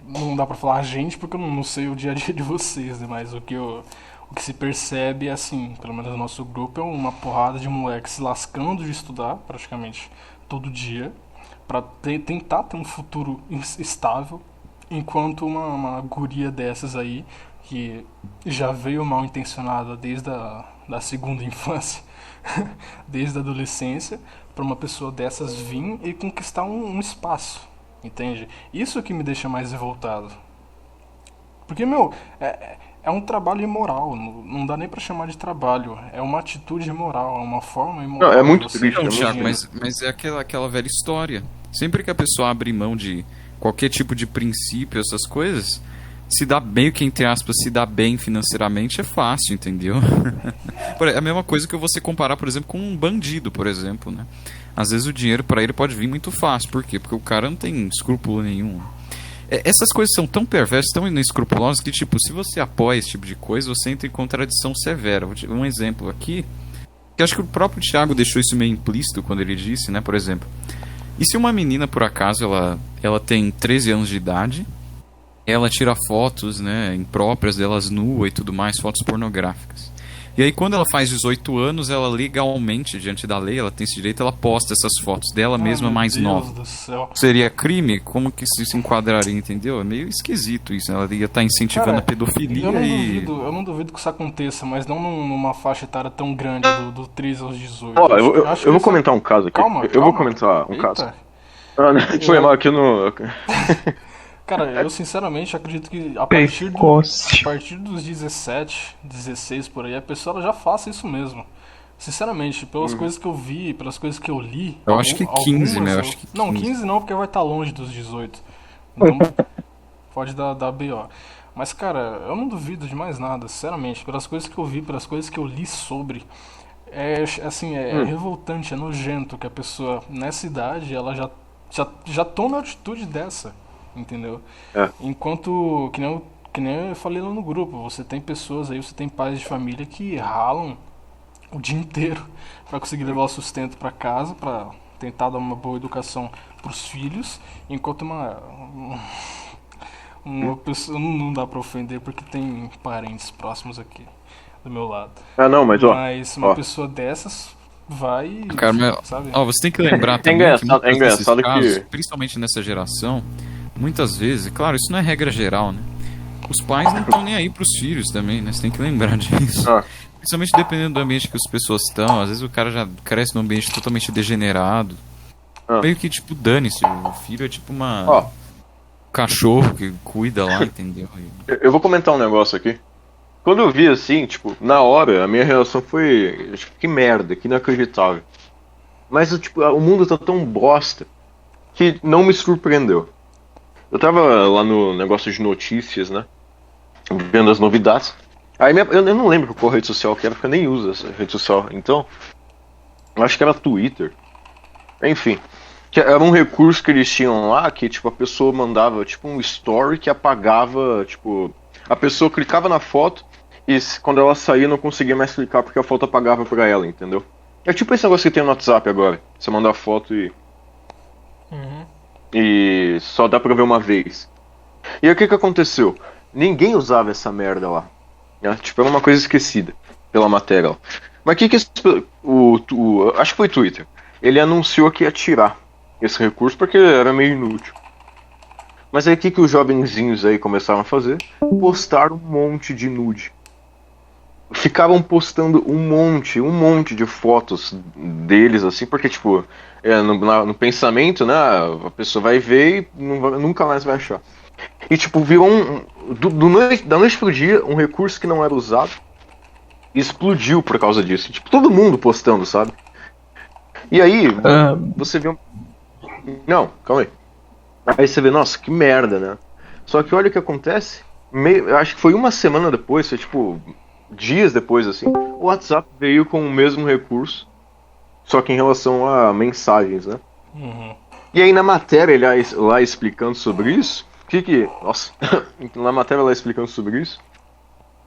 não dá pra falar a gente porque eu não sei o dia a dia de vocês, né, mas o que se percebe é assim, pelo menos no nosso grupo, é uma porrada de moleques se lascando de estudar praticamente todo dia pra tentar ter um futuro estável, enquanto uma guria dessas aí, que já veio mal intencionada desde da segunda infância, desde a adolescência, pra uma pessoa dessas vir e conquistar um espaço, entende? Isso que me deixa mais revoltado. Porque, é um trabalho imoral, não dá nem pra chamar de trabalho, é uma atitude imoral, é uma forma imoral. Não, é muito triste. Não, Thiago, mas é aquela velha história. Sempre que a pessoa abre mão de qualquer tipo de princípio, essas coisas, se dá bem, que entre aspas, se dá bem financeiramente é fácil, entendeu? É a mesma coisa que você comparar, por exemplo, com um bandido, por exemplo, né? Às vezes o dinheiro pra ele pode vir muito fácil, por quê? Porque o cara não tem escrúpulo nenhum. Essas coisas são tão perversas, tão inescrupulosas, que, tipo, se você apoia esse tipo de coisa, você entra em contradição severa. Um exemplo aqui, que acho que o próprio Thiago deixou isso meio implícito quando ele disse, né, por exemplo. E se uma menina, por acaso, ela tem 13 anos de idade, ela tira fotos, né, impróprias delas nua e tudo mais, fotos pornográficas. E aí, quando ela faz 18 anos, ela legalmente, diante da lei, ela tem esse direito, ela posta essas fotos dela mesma mais nova. Deus do céu. Seria crime? Como que isso se enquadraria, entendeu? É meio esquisito isso, né? Ela ia estar incentivando Cara, a pedofilia eu não duvido que isso aconteça, mas não numa faixa etária tão grande do 13 aos 18. Ó, eu vou comentar um caso aqui. Calma, eu vou comentar um Eita. caso. Foi mal aqui no... Cara, eu sinceramente acredito que a Precoce. partir dos 17, 16 por aí, a pessoa ela já faça isso mesmo. Sinceramente, pelas coisas que eu vi, pelas coisas que eu li... Eu acho que 15, né? Eu acho que 15. Não, 15 não, porque vai estar longe dos 18. Então, pode dar BO. Mas, cara, eu não duvido de mais nada, sinceramente. Pelas coisas que eu vi, pelas coisas que eu li sobre... É revoltante, é nojento que a pessoa, nessa idade, ela já tome uma atitude dessa. Entendeu? Enquanto, que nem eu falei lá no grupo, você tem pessoas aí, você tem pais de família que ralam o dia inteiro pra conseguir levar o sustento pra casa, pra tentar dar uma boa educação pros filhos, enquanto uma pessoa, não dá pra ofender porque tem parentes próximos aqui do meu lado. Não, mas uma pessoa dessas vai, cara, sabe? Você tem que lembrar também é engraçado casos, que... principalmente nessa geração, muitas vezes, claro, isso não é regra geral, né? Os pais não estão nem aí pros filhos também, né? Você tem que lembrar disso. Principalmente dependendo do ambiente que as pessoas estão. Às vezes o cara já cresce num ambiente totalmente degenerado. Meio que, tipo, dane-se. O filho é tipo um cachorro que cuida lá, entendeu? Eu vou comentar um negócio aqui. Quando eu vi assim, tipo, na hora, a minha reação foi... Tipo, que merda, que inacreditável. Mas, tipo, o mundo tá tão bosta que não me surpreendeu. Eu tava lá no negócio de notícias, né? Vendo as novidades. Aí eu não lembro qual rede social que era, porque eu nem uso essa rede social. Então, eu acho que era Twitter. Enfim, que era um recurso que eles tinham lá, que tipo, a pessoa mandava tipo um story que apagava, tipo... A pessoa clicava na foto e quando ela saía não conseguia mais clicar porque a foto apagava pra ela, entendeu? É tipo esse negócio que tem no WhatsApp agora. Você manda a foto e só dá pra ver uma vez. E aí o que aconteceu? Ninguém usava essa merda lá. Né? Tipo, era uma coisa esquecida pela matéria lá. Mas o que acho que foi o Twitter. Ele anunciou que ia tirar esse recurso porque era meio inútil. Mas aí o que os jovenzinhos aí começaram a fazer? Postaram um monte de nude. Ficavam postando um monte de fotos deles, assim, porque, tipo, no pensamento, né, a pessoa vai ver e nunca mais vai achar. E, tipo, virou da noite pro dia, um recurso que não era usado e explodiu por causa disso. Tipo, todo mundo postando, sabe? E aí, você vê Não, calma aí. Aí você vê, nossa, que merda, né? Só que olha o que acontece, eu acho que foi uma semana depois, foi tipo... dias depois, assim, o WhatsApp veio com o mesmo recurso, só que em relação a mensagens, né? E aí na matéria ele lá explicando sobre isso, nossa, na matéria lá explicando sobre isso,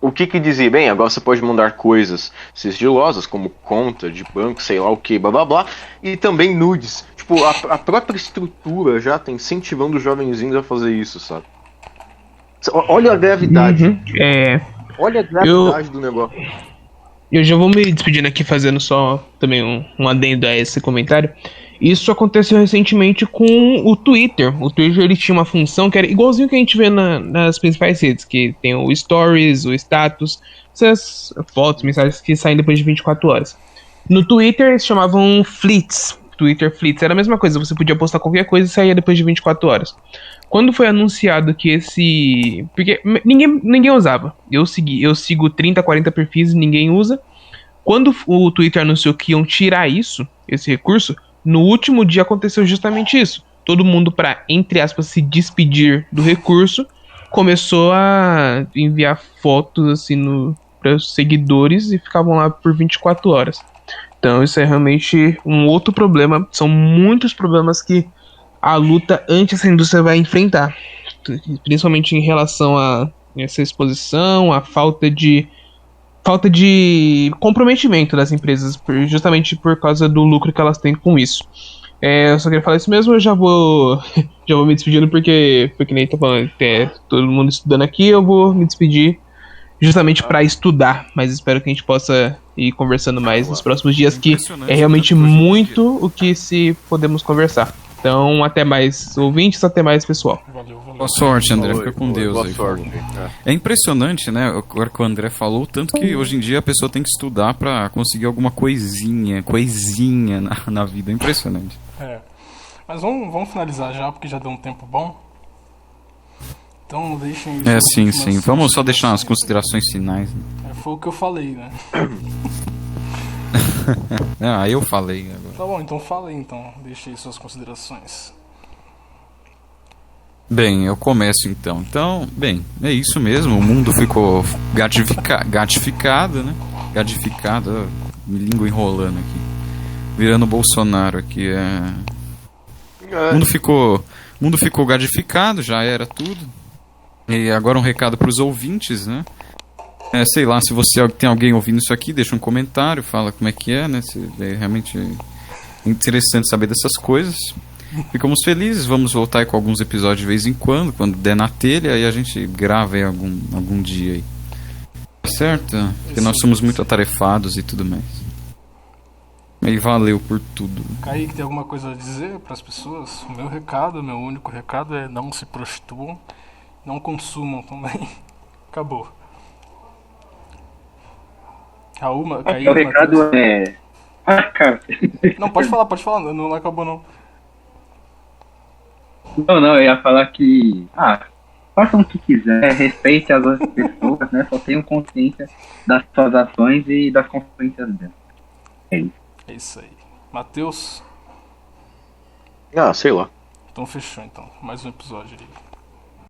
o que dizia? Bem, agora você pode mandar coisas sigilosas, como conta de banco, sei lá o que, blá blá blá, e também nudes. Tipo, a própria estrutura já tá incentivando os jovenzinhos a fazer isso, sabe? Olha a gravidade. Olha a gravidade do negócio. Eu já vou me despedindo aqui, fazendo só também um adendo a esse comentário. Isso aconteceu recentemente com o Twitter. O Twitter ele tinha uma função que era igualzinho que a gente vê nas principais redes, que tem o Stories, o Status, essas fotos, mensagens que saem depois de 24 horas. No Twitter eles chamavam Fleets. Twitter Fleets era a mesma coisa, você podia postar qualquer coisa e saía depois de 24 horas. Quando foi anunciado que esse... Porque ninguém usava. Eu sigo 30, 40 perfis e ninguém usa. Quando o Twitter anunciou que iam tirar esse recurso, no último dia aconteceu justamente isso. Todo mundo, para, entre aspas, se despedir do recurso, começou a enviar fotos assim para os seguidores e ficavam lá por 24 horas. Então isso é realmente um outro problema. São muitos problemas que a luta anti essa indústria vai enfrentar. principalmente em relação a essa exposição, a falta de comprometimento das empresas, justamente por causa do lucro que elas têm com isso. Eu só queria falar isso mesmo, eu já vou me despedindo porque nem tô falando, todo mundo estudando aqui, eu vou me despedir justamente para estudar, mas espero que a gente possa ir conversando mais nos próximos dias, que é realmente muito o que se podemos conversar. Então, até mais ouvintes, até mais, pessoal. Valeu. Boa sorte, André. Fica com Deus boa aí. Sorte. É impressionante, né? O que o André falou, tanto que hoje em dia a pessoa tem que estudar pra conseguir alguma coisinha na vida. É impressionante. Mas vamos finalizar já, porque já deu um tempo bom. Então deixem... Sim. Vamos só deixar umas considerações finais. Né? Foi o que eu falei, né? Eu falei agora. Tá bom, então fala aí, então. Deixe aí suas considerações. Bem, eu começo então. Então, bem, é isso mesmo. O mundo ficou gatificado, né? Gatificado, me língua enrolando aqui. Virando Bolsonaro aqui. O mundo ficou gatificado, já era tudo. E agora um recado para os ouvintes, né? Sei lá, se você tem alguém ouvindo isso aqui, deixa um comentário, fala como é que é, né? É realmente interessante saber dessas coisas. Ficamos felizes, vamos voltar aí com alguns episódios de vez em quando der na telha, aí a gente grava aí algum dia aí. Certo? Porque nós somos muito atarefados e tudo mais. E valeu por tudo. Kaique, tem alguma coisa a dizer para as pessoas? O meu único recado é não se prostituam, não consumam também. Acabou. Raul, Kaique, O recado é... cara. Não, pode falar, não acabou não. Não, eu ia falar que... façam o que quiser, respeite as outras pessoas, né? Só tenham consciência das suas ações e das consequências delas. É isso. É isso aí. Matheus? Sei lá. Então fechou, então. Mais um episódio aí.